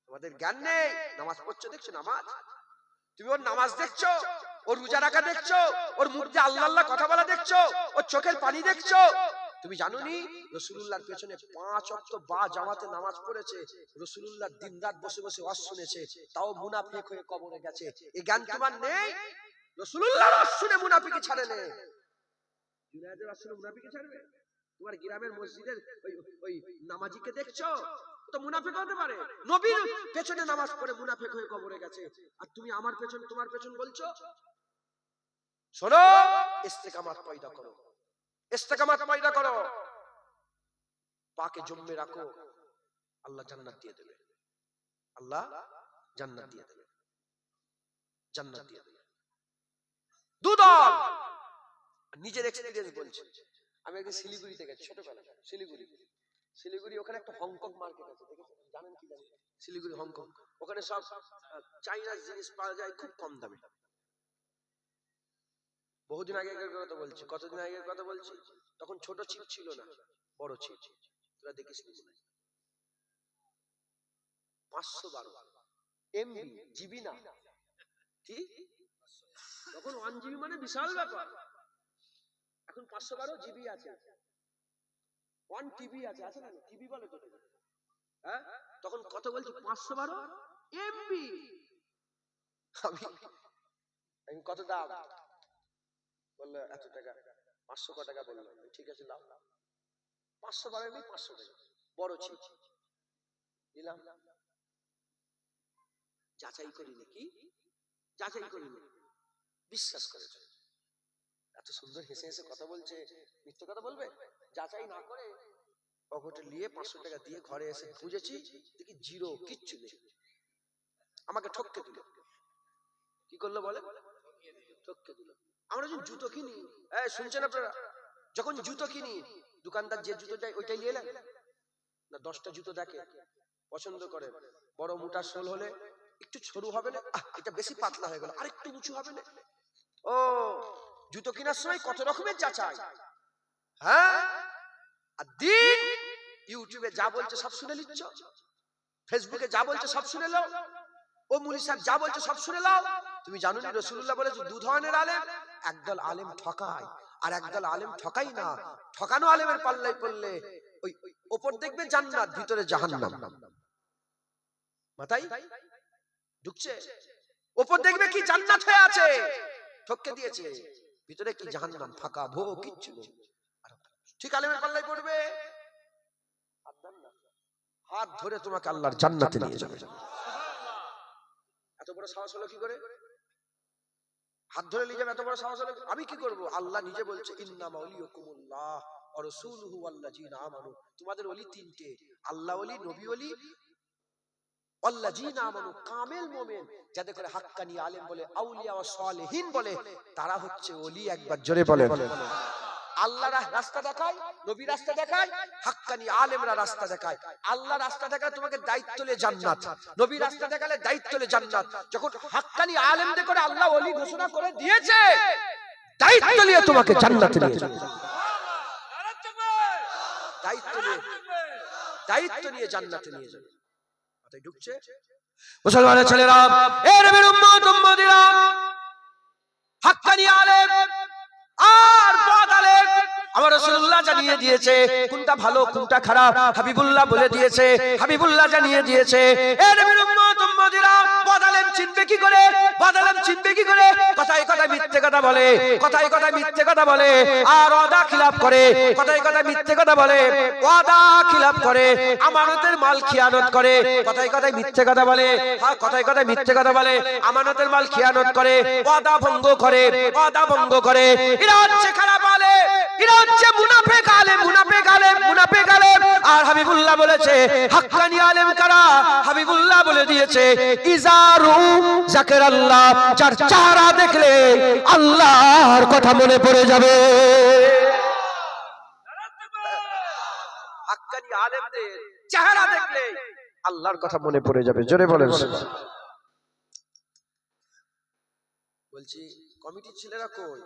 তোমাদের জ্ঞান নেই। নামাজ পড়ছো, দেখছো নামাজ? তুমি ওর নামাজ দেখছো, ওর রোজা রাখা দেখছো, ওর মুখ দিয়ে আল্লাহ আল্লাহ কথা বলা দেখছো, ওর চোখের পানি দেখছো? তুমি জানোনি রাসূলুল্লাহর পেছনে 5 ওয়াক্ত বা জামাতে নামাজ পড়েছে, রাসূলুল্লাহ দিনরাত বসে বসে ওয়াজ শুনেছে, তাও মুনাফিক হয়ে কবরে গেছে। এই জ্ঞান তোমার নেই? রাসূলুল্লাহর ওয়াজ শুনে মুনাফিকি ছাড়ে না। জুনায়েদের ওয়াজ শুনে মুনাফিকি ছাড়বে? তোমার গ্রামের মসজিদের ওই নামাজিকে দেখছো, তো মুনাফিক হতে পারে। নবীর পেছনে নামাজ পড়ে মুনাফিক হয়ে কবরে গেছে, আর তুমি আমার পেছন তোমার পেছন বলছো? শোনো, ইস্তেকামাত পয়দা করো, ইস্তেকামাত পয়দা করো, পাকে জম্মে রাখো, আল্লাহ জান্নাত দিয়ে দেবে। আল্লাহ জান্নাত দিয়ে দেবে, জান্নাত দিয়ে দেবে। দুদল নিজের এক্সপেরিয়েন্স বলছে। আমি একদিন শিলিগুড়িতে গেছি, ছোটবেলা শিলিগুড়ি ওখানে একটা হংকং মার্কেট আছে, দেখেছেন? জানেন কি জানেন? শিলিগুড়ি হংকং, ওখানে সব চাইনার জিনিস পাওয়া যায় খুব কম দামে। বহুদিন আগেকার কথা বলছি, কতদিন আগের কথা বলছি, তখন ছোট চিপ ছিল না, বড় চিপ। তোরা দেখিস নি? 512 এমবি, জিবি না, কি তখন 1 জিবি মানে বিশাল ব্যাপার। এখন 512 জিবি আছে, 1 টিবি আছে, আছে না? টিবি বলে তো, হ্যাঁ? তখন কত বলছি? 512 এমবি। আমি কত দাম বললো? এত টাকা। 500 ক টাকা বললো। ঠিক আছে লাও। 512 এমবি 500 টাকা, বড় চিপ দিলাম। যাচাই করিনি, কি যাচাই করিনি, বিশ্বাস করেছে। এত সুন্দর হেসে হেসে কথা বলছে, মিথ্যে কথা বলবে? যাচাই না করে পকেটে নিয়ে 500 টাকা দিয়ে ঘরে এসে বুঝেছি, দেখি জিরো, কিচ্ছু নেই। আমাকে ঠককে দিল। কি করলো বলে? ঠককে দিল। আমরা যখন জুতো কিনি, শুনছেন আপনারা? যখন জুতো কিনি, দোকানদার যে জুতো দেয় ওইটাই নিয়ে এলেন না? 10টা জুতো দেখে, পছন্দ করে। বড় মোটা সোল হলে একটু সরু হবে না, এটা বেশি পাতলা হয়ে গেল, আরেকটু উঁচু হবে না। ও, জুতো কেনার সময় কত রকমের যাচাই। হ্যাঁ, আর দিন ইউটিউবে যা বলছে সব শুনে নিচ্ছ, ফেসবুকে যা বলছে সব শুনে নাও, ও মুলি সাহেব যা বলছে সব শুনে নাও। তুমি জানো নি রাসূলুল্লাহ বলেছে দু ধরনের আলেম, একদল আলেম ঠকায় আর একদল আলেম ঠকাই না। ঠকানো আলেমের পাল্লায় পড়লে ওই উপর দেখবে জান্নাত, ভিতরে জাহান্নাম। মাথায় ঢুকছে? উপর দেখবে কি জান্নাত হয়ে আছে, ঠকে দিয়েছে, ভিতরে কি জাহান্নাম, ফাঁকা ভো, কিচ্ছু নেই। ঠিক আলেমের পাল্লায় পড়বে, হাত ধরে তোমাকে আল্লাহর জান্নাতে নিয়ে যাবে। এত বড় সাহস হলো কি করে? হাত ধরে নিয়ে যাবে, এত বড় সাহস হলো? আমি কি করব? আল্লাহ নিজে বলছে ইন্নামা ওয়ালিয়ুকুমুল্লাহ ওয়া রাসূলুহু ওয়াল্লাযিনা আমানু। তোমাদের ওলি তিনটে, আল্লাহ ওলি, নবী ওলি, ওয়াল্লাযিনা আমানু, কামেল মুমিন, যাদের করে হাক্কানি আলেম বলে, আউলিয়া ওয়া সালেহিন বলে, তারা হচ্ছে ওলি। একবার জোরে বলেন। আল্লাহ রাস্তা দেখায়, নবী রাস্তা দেখায়, হাক্কানি আলেমরা রাস্তা দেখায়। আল্লাহ রাস্তা দেখালে তোমাকে দায়িত্ব নিয়ে জান্নাত, নবী রাস্তা দেখালে দায়িত্ব নিয়ে জান্নাত। যখন হাক্কানি আলেমদের করে আল্লাহ ওলি ঘোষণা করে দিয়েছে, দায়িত্ব নিয়ে তোমাকে জান্নাতে নিয়ে যাবে। দায়িত্ব নিয়ে জান্নাতে নিয়ে যাবে। মাথায় ঢুকছে? মুসলমানের ছেলেরা, এ নবীর উম্মত উম্মতিরা, হাক্কানি আলেম আর বদ আলেম আমার রাসূলুল্লাহ জানিয়ে দিয়েছে কোনটা ভালো কোনটা খারাপ। হাবিবুল্লাহ বলে দিয়েছে, হাবিবুল্লাহ জানিয়ে দিয়েছে। এ নবীর উম্মত উম্মতিরা, বদ আলেম চিনবে কি করে? বদ আলেম চিনবে কি করে? কথায় কথায় মিথ্যে কথা বলে, কথায় কথায় মিথ্যে কথা বলে, আর ওয়াদা খিলাফ করে। কথায় কথায় মিথ্যে কথা বলে, ওয়াদা খিলাফ করে, আমানতের মাল খিয়ানত করে। কথায় কথায় মিথ্যে কথা বলে, হ্যাঁ কথায় কথায় মিথ্যে কথা বলে, আমানতের মাল খিয়ানত করে, ওয়াদা ভঙ্গ করে, ওয়াদা ভঙ্গ করে। এরা হচ্ছে খারাপ আলেম, এরা হচ্ছে মুনাফিক আলেম, মুনাফিক আলেম, মুনাফিক আলেম। আর হাবিবুল্লাহ বলেছে হাক্কানি আলেম কারা? হাবিবুল্লাহ বলে দিয়েছে ইজারু যাকিরাল্লাহ, যার চেহারা দেখলে আল্লাহর কথা মনে পড়ে যাবে। হাক্কানি আলেমদের চেহারা দেখলে আল্লাহর কথা মনে পড়ে যাবে। জোরে বলেন। বলছি কমিটির ছেলেরা কই?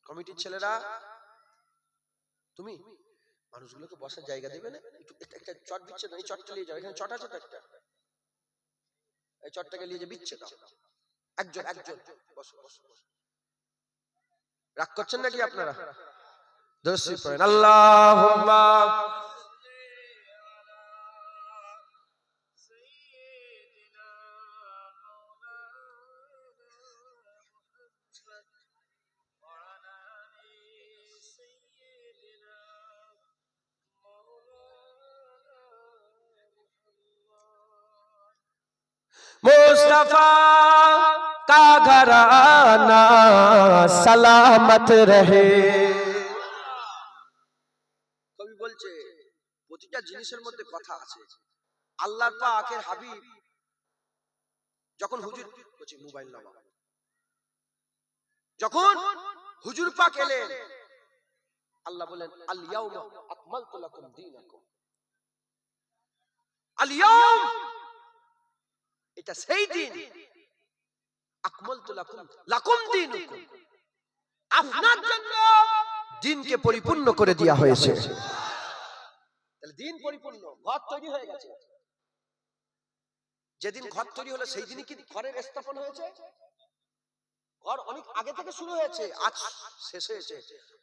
কমিটির ছেলেরা, তুমি মানুষগুলোকে বসার জায়গা দেবে না? একটা চট দিচ্ছে না, এই চটটা নিয়ে যাও, এখানে চট আছে তো একটা, এই চটটাকে নিয়ে যে বিচ্ছে দাও, একজন একজন বসো বসো। রাগ করছেন নাকি আপনারা? দর্শি পড়েন আল্লাহুম্মা मुस्तफा का घराना सलामत रहे। কবি বলছে প্রতিটা জিনিসের মধ্যে কথা আছে। আল্লাহর পাকের হাবিব যখন হুজুর বলছি মোবাইল নামা, যখন হুজুর পাক এলেন আল্লাহ বলেন আল ইয়াউমা আকমালতু লাকুম দীনাকুম। আল ইয়াউম এটা সেই দিন, আকমালতু লাকুম দীনুকুম, আপনার জন্য দিনকে পরিপূর্ণ করে দেয়া হয়েছে। তাহলে দিন পরিপূর্ণ, ঘর তৈরি হয়ে গেছে। যেদিন ঘর তৈরি হলো সেই দিনই কি ঘরের স্থাপন হয়েছে? ঘর অনেক আগে থেকে শুরু হয়েছে, আজ শেষ হয়েছে।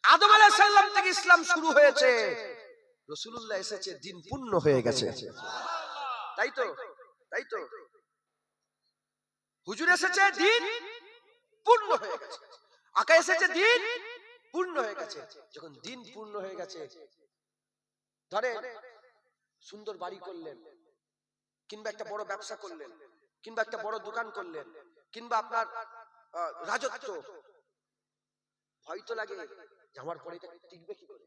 আদম আলাইহিস সালাম থেকে ইসলাম শুরু হয়েছে, রাসূলুল্লাহ এসেছে, দিন পূর্ণ হয়ে গেছে। তাই তো, তাই তো হুজুর এসেছে, দিন পূর্ণ হয়ে গেছে। আকা এসেছে, দিন পূর্ণ হয়ে গেছে। যখন দিন পূর্ণ হয়ে গেছে, ধরে সুন্দর বাড়ি করলেন, কিংবা একটা বড় ব্যবসা করলেন, কিংবা একটা বড় দোকান করলেন, কিংবা আপনার রাজত্ব, ভয় তো লাগে যে আমার পরে এটা টিকবে কি করে?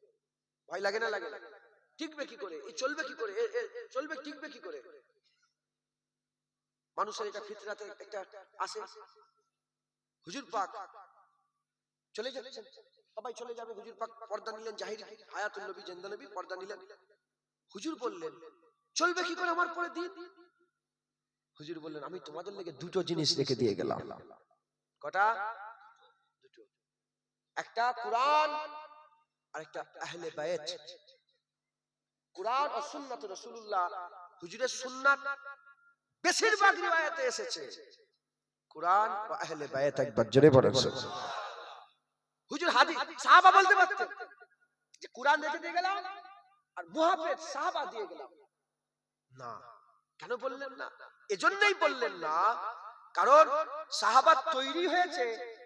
ভয় লাগে না? লাগে। টিকবে কি করে? এই চলবে কি করে? চলবে, টিকবে কি করে? মানুষের এটা ফিতরাতে একটা আসে। হুজুর পাক চলে যাচ্ছেন, সবাই চলে যাবে, হুজুর পাক পর্দা নিলেন, জাহির হায়াতুন নবী, জিন্দা নবী, পর্দা নিলেন। হুজুর বললেন চলবে কি করে আমার পরে দিন? হুজুর বললেন আমি তোমাদের লেগে দুটো জিনিস রেখে দিয়ে গেলাম। কটা? দুটো। একটা কুরআন আর একটা আহলে বায়াত। কুরআন ও সুন্নাত রাসূলুল্লাহ, হুজুরের সুন্নাত বেশিরভাগ রিওয়ায়াতে এসেছে। কুরআন ও আহলে বায়াত, একবার জোরে বলেন সুবহানাল্লাহ। হুজুর হাদিস সাহাবা বলতে পারতেন যে কুরআন রেখে দিয়ে গেলাম আর মুহাফেজ সাহাবা দিয়ে গেলাম, না। কেন বললেন না? এজন্যই বললেন না কারণ সাহাবা তৈরি হয়েছে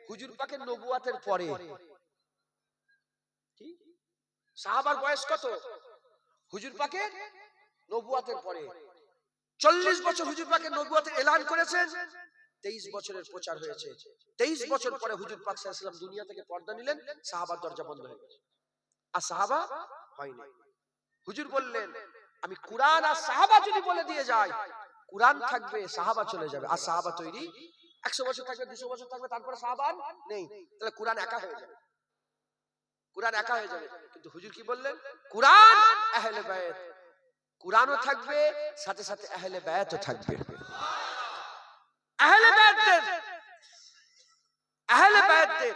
হুজুর পাকের নবুয়াতের পরে। কি সাহাবার বয়স কত? হুজুর পাকের নবুয়াতের পরে 40 বছর হুজুর পাকের নবুয়াতের এলান করেছেন, 23 বছরের প্রচার হয়েছে। 23 বছর পরে হুজুর পাক সাল্লাল্লাহু আলাইহি ওয়াসাল্লাম দুনিয়া থেকে পর্দা নিলেন, সাহাবার দরজা বন্ধ হয়ে গেছে, আর সাহাবা হয়নি। হুজুর বললেন আমি কুরআন আর সাহাবা যদি বলে দিয়ে যাই, কুরআন থাকবে, সাহাবা চলে যাবে। আর সাহাবা তৈরি 100 বছর থাকবে, 200 বছর থাকবে, তারপরে সাহাবা নেই, তাহলে কুরআন একা হয়ে যাবে, কুরআন একা হয়ে যাবে। কিন্তু হুজুর কি বললেন? কুরআন আহলে বায়াত, কুরআনও থাকবে, সাথে সাথে আহলে বায়াতও থাকবে। আহলে বায়াতদের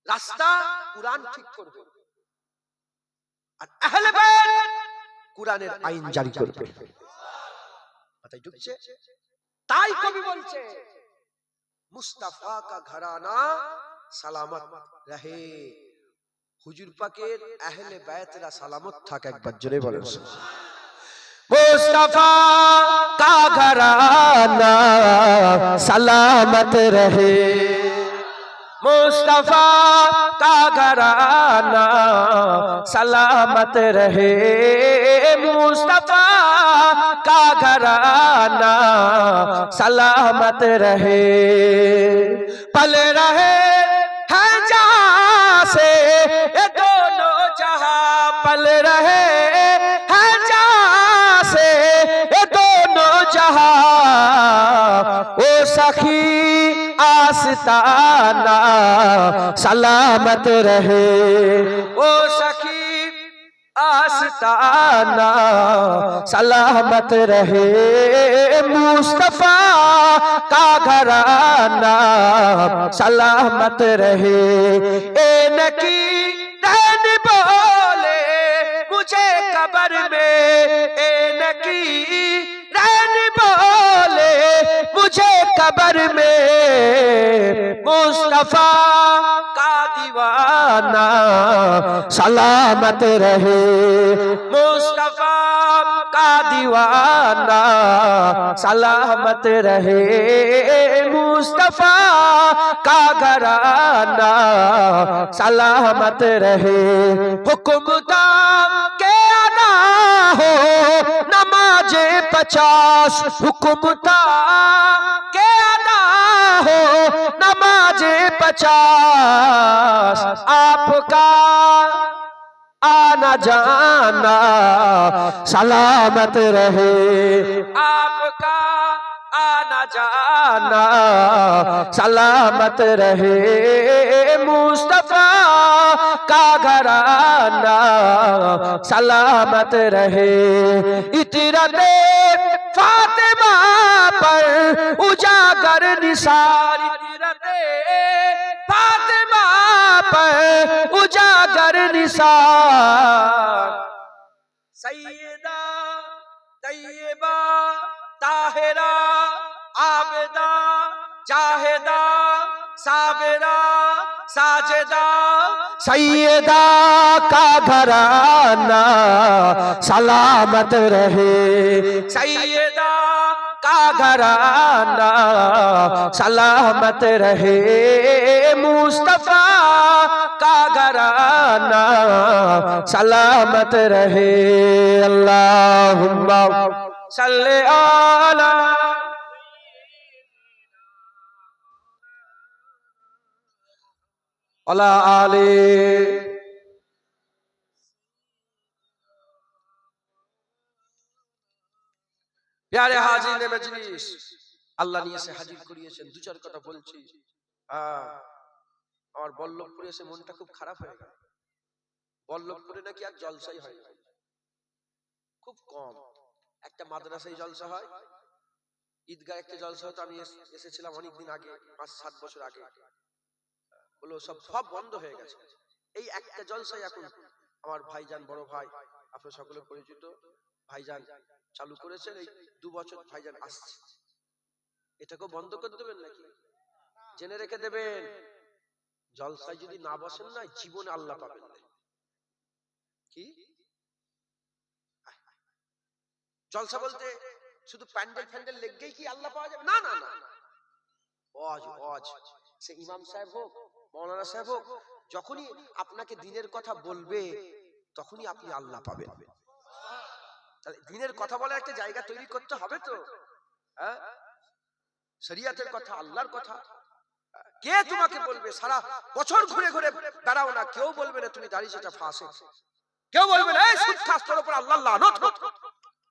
রাস্তা কুরআন ঠিক করবে, আর আহলে বায়াত কুরআনের আইন জারি করবে। মাথায় ঢুকছে? তাই কবি বলছে মুস্তাফা কা ঘরানা সালামত রহে। হুজুর পাকের আহলে বায়াতরা সালামত থাক, একবার জোরে বলেন মুস্তাফা কা ঘরানা সালামত রহে। मुस्तफा का घराना सलामत रहे, मुस्तफा का घराना सलामत रहे। पल रहे हैं जहां से ये दोनों जहां, पल रहे हैं जहां से ये दोनों जहां। ओ सखी आस्ताना सलामत रहे, ओ सखी आस्ताना सलामत रहे मुस्तफा का घराना सलामत रहे ए नकी रहन बोले मुझे कब्र में ए नकी रहन बोले मुझे कब्र में मुस्तफा का दीवाना सलामत रहे मुस्तफा का दीवाना सलामत रहे मुस्तफा का घराना सलामत रहे हुक्मता के अदा हो नमाजे 50 हुक्मता के अदा हो नमाजे 50 आपका आना जाना सलामत रहे आपका आना जाना सलामत रहे मुस्तफा का घराना सलामत रहे इतरते फातिमा पर उजागर निसार इतरते फातिमा पर उजागर निसार सैयदा तैयबा ताहिरा आबिदा जाहिदा साबिरा साजिदा सैयदा का घराना सलामत रहे सैयदा का घराना सलामत रहे मुस्तफा का घराना सलामत रहे अल्लाहुम्मा सल्ले अला अला आले प्यारे हाजिर मजलिस আল্লাহ নিয়ে এসে হাজির করিয়েছেন দু চার কথা বলছি আমার বল্লভপুরে এসে মনটা খুব খারাপ হয়ে গেল বল্লভপুরে নাকি আর জলসাই হয় না খুব কম একটা মাদ্রাসায় জলসা হয় ঈদগাহ একটা জলসা হতো আমি এসেছিলাম অনেকদিন আগে 5-7 বছর আগে বলো সব বন্ধ হয়ে গেছে এই একটা জলসাই এখন আমার ভাইজান বড় ভাই আপনারা সকলে পরিচিত ভাইজান চালু করেছেন এই 2 বছর ভাইজান আসছে এটাকে বন্ধ করে দেবেন নাকি জেনে রেখে দেবেন জলসায় যদি না বসেন না জীবনে আল্লাহ পাবেন না কি জলসা বলতে শুধু প্যান্ডেল ফ্যান্ডেল লেগেই কি আল্লাহ পাওয়া যাবে না না না ওয়াজ সে ইমাম সাহেব হোক মাওলানা সাহেব হোক যখনই আপনাকে দ্বীনের কথা বলবে তখনই আপনি আল্লাহ পাবেন তাহলে দ্বীনের কথা বলার একটা জায়গা তৈরি করতে হবে তো হ্যাঁ শরীয়তের কথা আল্লাহর কথা কে তোমাকে বলবে সারা বছর ঘুরে ঘুরে বেড়াও না কেউ বলবে না তুমি দাড়ি সেটা ফাঁসে কেউ বলবে না এই সুদ খাস তোর উপর আল্লাহ লানত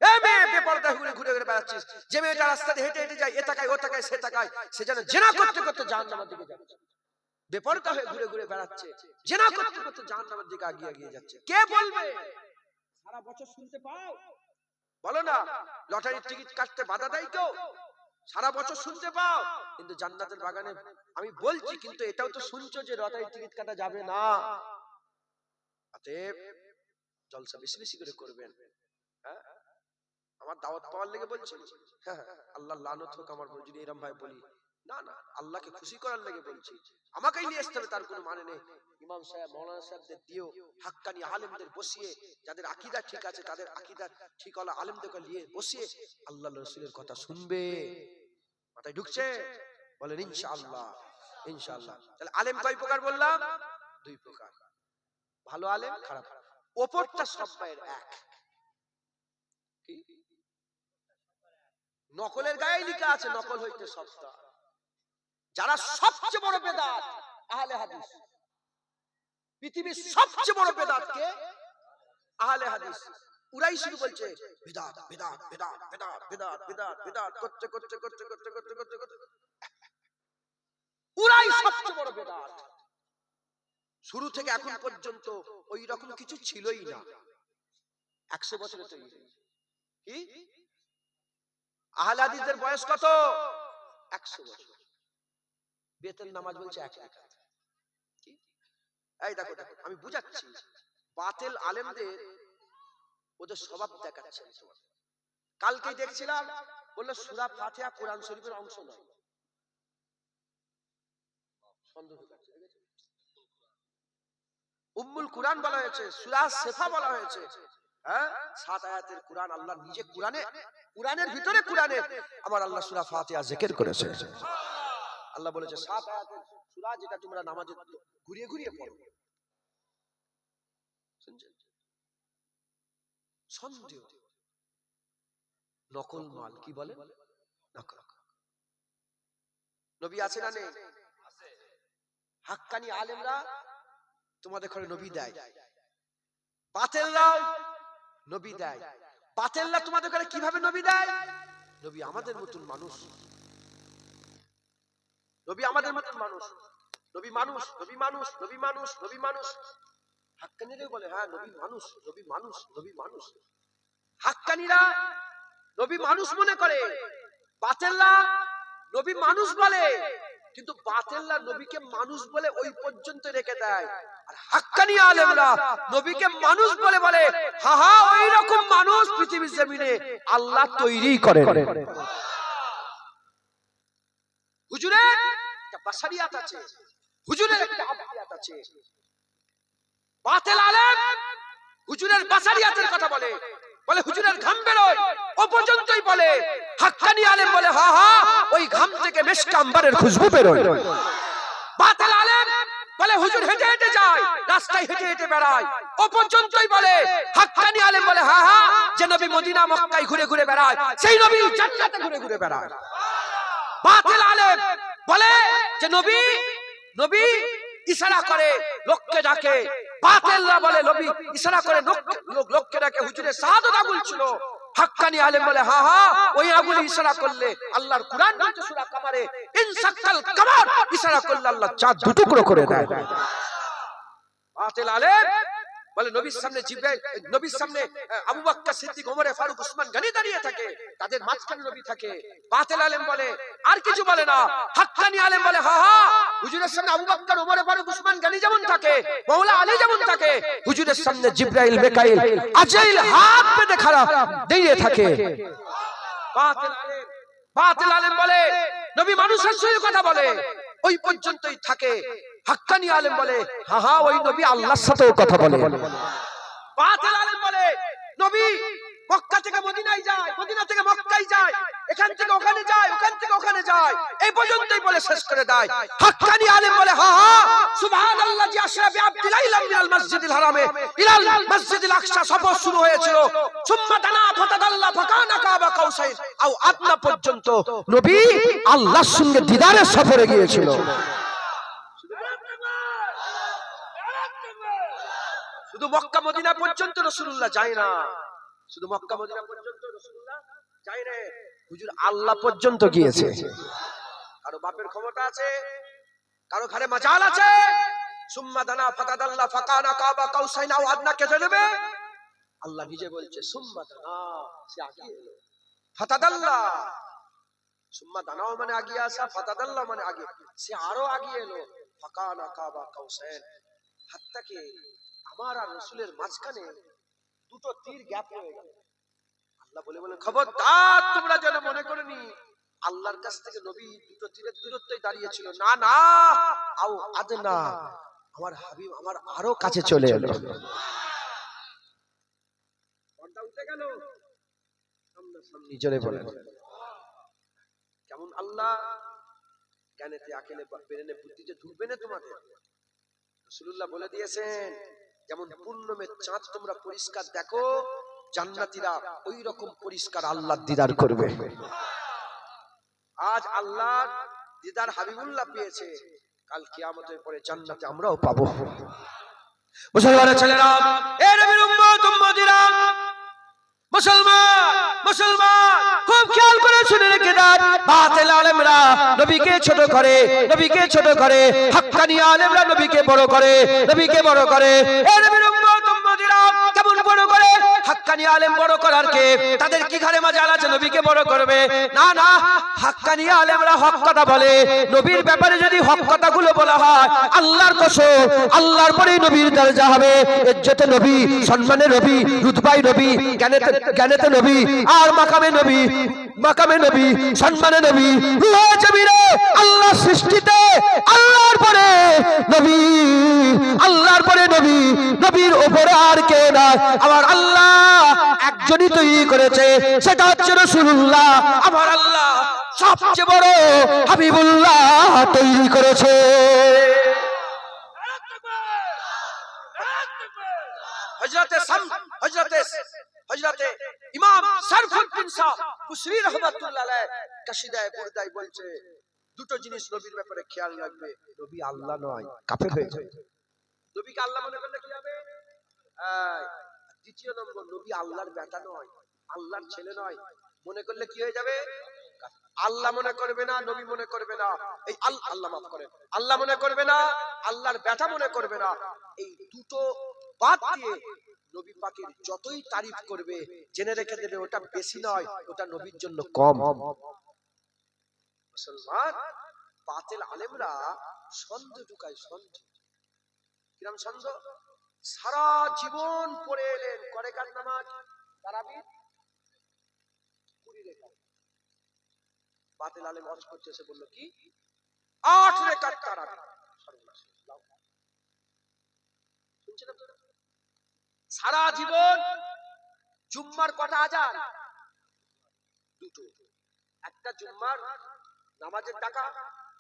এই মেয়ে বেপরদা ঘুরে ঘুরে বেড়াচ্ছিস যে মেয়েটা রাস্তা দিয়ে হেঁটে হেঁটে যায় এ তাকায় ও তাকায় সে তাকায় সে যেন জেনা করতে করতে জাহান্নামের দিকে যাচ্ছে বেপরদা হয়ে ঘুরে ঘুরে বেড়াচ্ছে জেনা করতে করতে জাহান্নামের দিকে এগিয়ে যাচ্ছে কে বলবে সারা বছর শুনতে পাও বলো না লটারির টিকিট কাটতে বাধা দেয় কেউ সারা বছর শুনতে পাও কিন্তু জান্নাতের বাগানে আমি বলছি কিন্তু এটাও তো শুনছো যে লটারির টিকিট কাটা যাবে না অতএব জলসা বেশি বেশি করে করবেন হ্যাঁ আমার দাওয়াত পাওয়ার লেগে বলছি হ্যাঁ আল্লাহ লানত হোক আমার যদি এরম ভাই বলি না না আল্লাহকে খুশি করার লেগে বলছি আমাকেই নিয়ে আসতে হবে তার কোনো মানে নেই ইমাম সাহেব মাওলানা সাহেবদের দিও হাক্কানি আলেমদের বসিয়ে যাদের আকীদা ঠিক আছে তাদের আকীদা ঠিক হলো আলেমদেরকে নিয়ে বসিয়ে আল্লাহর রাসূলের কথা শুনবে মাথায় ঢুকছে বলেন ইনশাআল্লাহ ইনশাআল্লাহ তাহলে আলেম কয় প্রকার বললাম 2 প্রকার ভালো আলেম খারাপ ওপরটা সবাইয়ের এক কি নকলের গায়ে লেখা আছে নকল হইতে সস্তা যারা সবচেয়ে বড় বেদাত আহলে হাদিস পৃথিবীর সবচেয়ে বড় বেদাত কে আহলে হাদিস উরাই শুরু বলছে বিদআত বিদআত বিদআত বিদআত বিদআত বিদআত বিদআত করতে করতে করতে করতে করতে করতে করতে উরাই সবচেয়ে বড় বেদাত শুরু থেকে এখন পর্যন্ত ওই রকম কিছু ছিলই না 100 বছরে তৈরি হয়েছে। কি আহলে হাদিসদের বয়স কত? 100 বছর। বেতের নামাজ বলছে 1 রাকাত। কি এই দেখো দেখো আমি বুঝাচ্ছি, বাতিল আলেমদের ওদের স্বভাব দেখাচ্ছে। কালকেই দেখছিলাম বললো সূরা ফাতিহা কোরআন শরীফের অংশ নয়। উম্মুল কুরআন বলা হয়েছে, সূরা শিফা বলা হয়েছে। হ্যাঁ, 7 আয়াতের কুরআন আল্লাহ নিজে কুরআনের ভিতরে কোরআনের আমার আল্লাহ সূরা ফাতিহা জিকির করেছে। আল্লাহ বলেছে 7 আয়াতের সূরা যেটা তোমরা নামাজে ঘুরিয়ে ঘুরিয়ে পড়ো। শুনছেন? সন্দেহ নকল মাল কি বলে? নকল। নবী আছে না নেই? আছে। হাক্কানি আলেমরা তোমাদের ঘরে নবী দেয়, বাতিলরাও নবী দেয়। বাতিলরা তোমাদের ঘরে কিভাবে নবী দেয়? নবী আমাদের মতন মানুষ, নবী আমাদের মতন মানুষ, নবী মানুষ, নবী মানুষ, নবী মানুষ, নবী মানুষ। হাক্কানিরা বলে হ্যাঁ নবী মানুষ, নবী মানুষ, নবী মানুষ। হাক্কানিরা নবী মানুষ মনে করে, বাতিলরা নবী মানুষ বলে, কিন্তু বাতিলরা নবীকে মানুষ বলে ওই পর্যন্ত রেখে দেয়। আর হাক্কানি আলেমরা নবীকে মানুষ বলে বলে হা হা ওই রকম মানুষ পৃথিবীর জমিনে আল্লাহ তৈরি করেন। হুজুরের একটা বাশারিয়াত আছে, হুজুরের একটা আবদিয়াত আছে। বাতিল আলেম হুজুরের বাশারিয়াতের কথা বলে, বলে হুজুরের ঘাম বেরোয় ও পর্যন্তই বলে। হাক্কানি আলেম বলে হা হা ওই ঘাম থেকে মিশক আম্বরের খুশবু বেরোয়। বাতিল আলেম বলে হুজুর হেঁটে হেঁটে যায়, রাস্তায় হেঁটে হেঁটে বেড়ায় ও পর্যন্তই বলে। হাক্কানি আলেম বলে হা হা যে নবী মদিনা মক্কায় ঘুরে ঘুরে বেড়ায় সেই নবী জান্নাতে ঘুরে ঘুরে বেড়ায়। বাতিল আলেম বলে যে নবী ইশারা করে লোককে ডাকে, বাতিলরা বলে নবী ইশারা করে লোককে ডাকে। হুজুরের শাহাদাত আঙ্গুল ছিল, হাক্কানি আলেম বলে হা হা ওই আঙ্গুল ইশারা করলে আল্লাহর কুরআন বলছে সূরা কামারে ইনসাক্কাল কামার ইশারা করলে আল্লাহ চাঁদ দুটুকরো করে দেয়। বাতিল আলেম বলে নবীর সামনে জিবরাইল, নবীর সামনে আবু বকর সিদ্দিক, ওমর ফারুক, উসমান গনি দাঁড়িয়ে থাকে, তাদের মাঝখানে নবী থাকে। বাতিল আলেম বলে আর কিছু বলে না। হাক্কানি আলেম বলে হা হা হুজুরের সামনে আবু বকর, ওমর ফারুক, উসমান গনি যেমন থাকে, মাওলা আলী যেমন থাকে, হুজুরের সামনে জিবরাইল, মিকাইল, আজরাইল হাত পেতে খাড়া দাঁড়িয়ে থাকে। বাতিল আলেম বলে নবী মানুষের সঙ্গে কথা বলে ওই পর্যন্তই থাকে। হাক্কানি আলেম বলে হা হা ওই নবী আল্লাহর সাথেও কথা বলে। বাতিল আলেম বলে নবী মক্কা থেকে মদিনায় যায়, মদিনা থেকে মক্কায় যায়, এখান থেকে ওখানে যায়, ওখান থেকে ওখানে যায়, এই পর্যন্তই বলে শেষ করে দেয়। হাক্কানি আলেম বলে হা হা সুবহানাল্লাহ জি আশরা বিআবদি লাইলাম মিনাল মসজিদিল হারামে ইলাল মসজিদিল আকসা সফর শুরু হয়েছিল। সুম্মা দানা ফাতাদাল্লা ফাকানা কাবা কাউসাইন আও আদনা পর্যন্ত নবী আল্লাহর সঙ্গে দিদারের সফরে গিয়েছিল। শুধু মক্কা মদিনা পর্যন্ত রাসূলুল্লাহ যায় না, শুধু মক্কা মদিনা পর্যন্ত রাসূলুল্লাহ যায় না, হুজুর আল্লাহ পর্যন্ত গিয়েছে। কারো বাপের ক্ষমতা আছে, কারো ঘরে মাজাল আছে, সুম্মা দানা ফাতাদাল্লা ফাকানা কাবা কাউসাইন আও আদনা কে জানবে? আল্লাহ নিজে বলছে সুম্মা দানা, সে আগিয়ে এলো। ফাতাদাল্লা সুম্মা দানাও মানে আগিয়ে আসা, ফাতাদাল্লা মানে আগে, সে আরো আগিয়ে এলো। ফাকানা কাবা কাউসাইন, হাত্তাকে আমার আর রাসূলের মাঝখানে দুটো তীর গ্যাপ হয়ে গেল। আল্লাহ বলে বলে খবরদার তোমরা যেন মনে করনি আল্লাহর কাছ থেকে নবী দুটো তীরের দূরত্বই দাঁড়িয়েছিল, না না আও আদনা, আমার হাবিব আমার আরো কাছে চলে এলো। পর্দা উঠে গেল, সামনাসামনি জোরে বলেন কেমন আল্লাহ জ্ঞানেতে আকেলে ব্রেনে বুদ্ধিতে ঢুকবে না তোমাদের। রাসূলুল্লাহ বলে দিয়েছেন যেমন পূর্ণিমার চাঁদ তোমরা পরিষ্কার দেখো, জান্নাতীরা ওই রকম পরিষ্কার আল্লাহর দিদার করবে। আজ আল্লাহর দিদার হাবিবুল্লাহ পেয়েছে, কাল কিয়ামতের পরে জান্নাতে আমরাও পাবো। মুসলমানের ছেলেরা, এ নবীর উম্মত উম্মতিরা, মুসলমান মুসলমান খুব খেয়াল করে শুনে রেখে দেন। বাতিল আলেমরা নবীকে ছোট করে, নবীকে ছোট করে, হাক্কানি আলেমরা নবীকে বড় করে, নবীকে বড় করে। এ নবীর উম্মত উম্মতিরা কেমন বড় করে? হাক্কানি আলেম বড় করার কে? তাদের কি ঘরে মাজাল আছে নবীকে বড় করবে? না না, হাক্কানি আলেমরা হক কথা বলে। নবীর ব্যাপারে যদি হক কথাগুলো বলা হয়, আল্লাহর কসম, আল্লাহর পরেই নবীর দরজা হবে। ইজ্জতে নবী, সম্মানে নবী, রুতবায় নবী, জ্ঞানেতে নবী, আর মাকামে নবী, মাকামে নবী, সম্মানে নবী, রুহে জমিনে আল্লাহ সৃষ্টিতে আল্লাহর পরে নবী, আল্লাহর পরে নবী, নবীর উপরে আর কে নাই। আমার আল্লাহ একজনই তৈরি করেছে, সেটা হচ্ছে রাসূলুল্লাহ। আমার আল্লাহ সবচেয়ে বড় হাবিবুল্লাহ তৈরি করেছে। হযরতে ইমাম শরফুদ্দীন সাহেব কুশরি রাহমাতুল্লাহ আলাইহি কাসিদায়ে বুরদায় বলছে, দুটো জিনিস নবীর ব্যাপারে খেয়াল রাখবে। নবী আল্লাহ নয়, কাফের হয়ে যাবে। নবীকে আল্লাহ মনে করলে কি হবে? দ্বিতীয় নম্বর, নবী আল্লাহর বেটা নয়, আল্লাহর ছেলে নয়, মনে করলে কি হয়ে যাবে? আল্লাহ মনে করবে না, নবী মনে করবে না, এই আল্লাহ মাফ করেন, আল্লাহ মনে করবে না, আল্লাহর বেটা মনে করবে না। এই দুটো বাদ দিয়ে নবী পাকের যতই তারিফ করবে, জেনে রেখে দেবে ওটা বেশি নয়, ওটা নবীর জন্য কম। মুসলমান বাতিল আলেমরা সন্দেহ ঢুকায়, সন্দেহ। কিরম সন্দেহ? সারা জীবন পড়ে এলেন করে কার নামাজ, তারাবির 20 রেখাত। বাতিল আলেম ওয়াজ করতে এসে বলল কি 8 রেখাত তারাবি। সর্বনাশ। শুনছেন আপনারা? সারা জীবন জুম্মার কটা আজান? দুটো, একটা জুম্মার নামাজের টাকা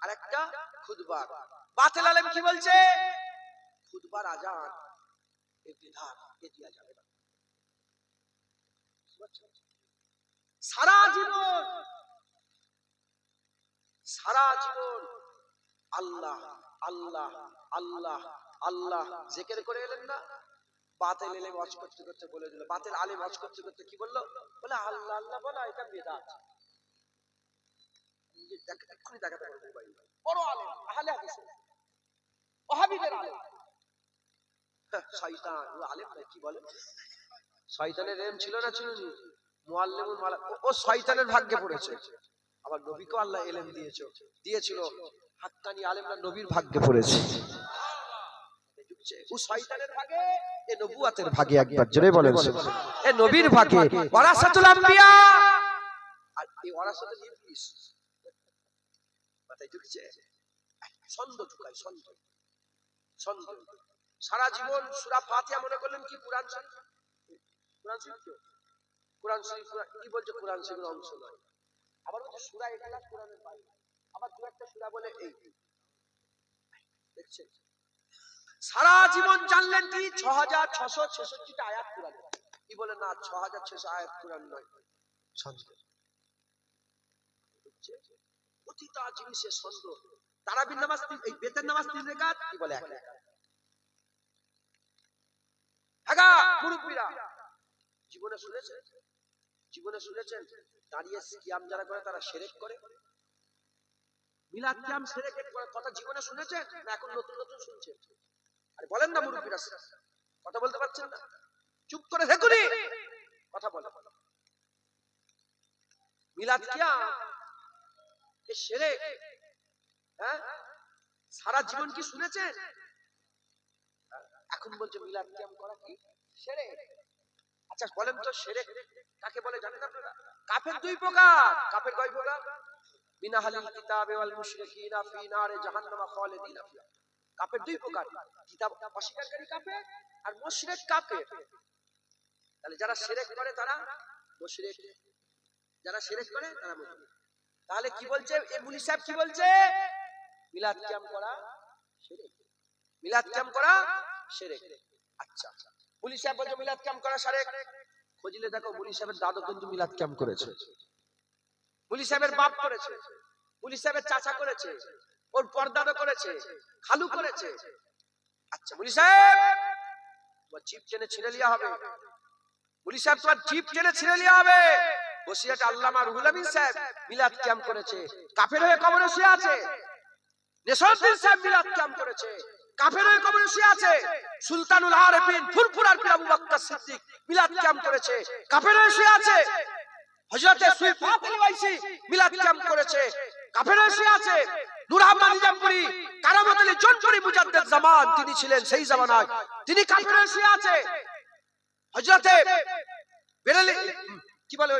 আর একটা খুতবা। বাতিল আলেম কি বলছে? খুতবার আজান এ বিধান, এ দিয়া যাবে না। সারা জীবন, সারা জীবন আল্লাহ আল্লাহ আল্লাহ আল্লাহ জিকির করে এলেন না। বাতিল আলেম ওয়াজ করতে করতে বলে দিল, বাতিল আলেম ওয়াজ করতে করতে কি বললো? বলে আল্লাহ আল্লাহ বলা এটা বিদআত। এক্ষুনি দেখাতে পারবো ভাই, বড় আলেম, আহলে হাদিস, ওয়াহাবিদের আলেম। শয়তান ও আলেম না, কি বলে? শয়তানের এলেম ছিল না, ছিল না? মুআল্লিমুল মালাক, ও শয়তানের ভাগ্যে পড়েছে। আবার নবীকে আল্লাহ এলেম দিয়েছিল। হাক্কানি আলেমরা নবীর ভাগ্যে পড়েছে। ও শয়তানের ভাগে, এ নবুয়তের ভাগে। একবার জোরে বলেন, এ নবীর ভাগে। ওয়ারাসাতুল আম্বিয়া আর এই ওয়ারাসাতুল ইবলিস। মাথায় ঢুকছে? সন্দেহ ঢুকায়, সন্দেহ, সন্দেহ। সারা জীবন সূরা ফাতিহা মনে করলেন কি কুরআন শরীফ? কুরআন শরীফ কি? কুরআন শরীফ কি বলছে? কুরআন শরীফের অংশ নয়। আবার বলছে সূরা ইখলাস কুরআনের বাইরে। আবার দু একটা সূরা বলে এই। দেখছেন? সারা জীবন জানলেন কি 6666টা আয়াত কুরআনে। কি বলে না 6600 আয়াত কুরআন নয়। সন্দেহ। প্রতিটা জিনিসের সন্দেহ। তারাবির নামাজ, এই বেতের নামাজ 3 রাকাত, কি বলে 1 রাকাত। আগা মুরব্বিরা জীবনে শুনেছেন? জীবনে শুনেছেন দাঁড়িয়ে কিয়াম যারা করে তারা শিরক করে? মিলাদ কিয়াম শিরকের কথা জীবনে শুনেছেন না এখন নতুন নতুন শুনছেন? আরে বলেন না মুরব্বিরা, কথা বলতে পারছেন না? চুপ করে দেখুনি, কথা বলেন। মিলাদ কিয়াম এ শিরক, হ্যাঁ? সারা জীবন কি শুনেছেন? এখন বলছে মিলাদ কিয়াম করা কি শিরক। আচ্ছা বলেন তো শিরক কাকে বলে জানেন আপনারা? কাফের 2 প্রকার। কাফের কয় প্রকার? মিন আহলিল কিতাবে ওয়াল মুশরিকিনা ফি নারে জাহান্নাম খালিদিনা ফিহা। কাফের 2 প্রকার, কিতাব অস্বীকারী কাফের আর মুশরিক কাফের। তাহলে যারা শিরক করে তারা মুশরিক, যারা শিরক করে তারা মুশরিক। তাহলে কি বলছে এই মুনি সাহেব? কি বলছে? মিলাদ কিয়াম করা শিরক, মিলাদ কিয়াম করা শিরক। আচ্ছা মুনি সাহেব বলছে মিলাদ কিয়াম করা শিরক। খোঁজলে দেখো মুনি সাহেবের দাদু কিন্তু মিলাদ কিয়াম করেছে, মুনি সাহেবের বাপ করেছে, মুনি সাহেবের চাচা করেছে, ওর পরদাদা করেছে, খালু করেছে। আচ্ছা মুনি সাহেব তোমার জিভ টেনে ছিঁড়ে লিয়া হবে, মুনি সাহেব তোমার জিভ টেনে ছিঁড়ে লিয়া হবে। বসিরহাটে আল্লামা রুহুল আমিন সাহেব মিলাদ কিয়াম করেছে, কাফের হয়ে কবরে শুয়ে আছে। নেশাউদ্দিন সাহেব মিলাদ কিয়াম করেছে, কাফের হয়ে কবরে শুয়ে আছে। সুলতানুল আরেফিন ফুরফুরার পীর আবু বকর সিদ্দিক মিলাদ ক্যাম্প করেছে, কাফেররা শুয়ে আছে। হযরতে সুইফাত আলী ওয়াইসি মিলাদ ক্যাম্প করেছে, কাফেররা শুয়ে আছে। নূর আহমদ নিজামপুরি, কারামত আলী জনপুরি মুজাদ্দিদ জামান তিনি ছিলেন সেই জামানায়, তিনি কাফেররা শুয়ে আছে। হযরতে বেরেলি কি বলে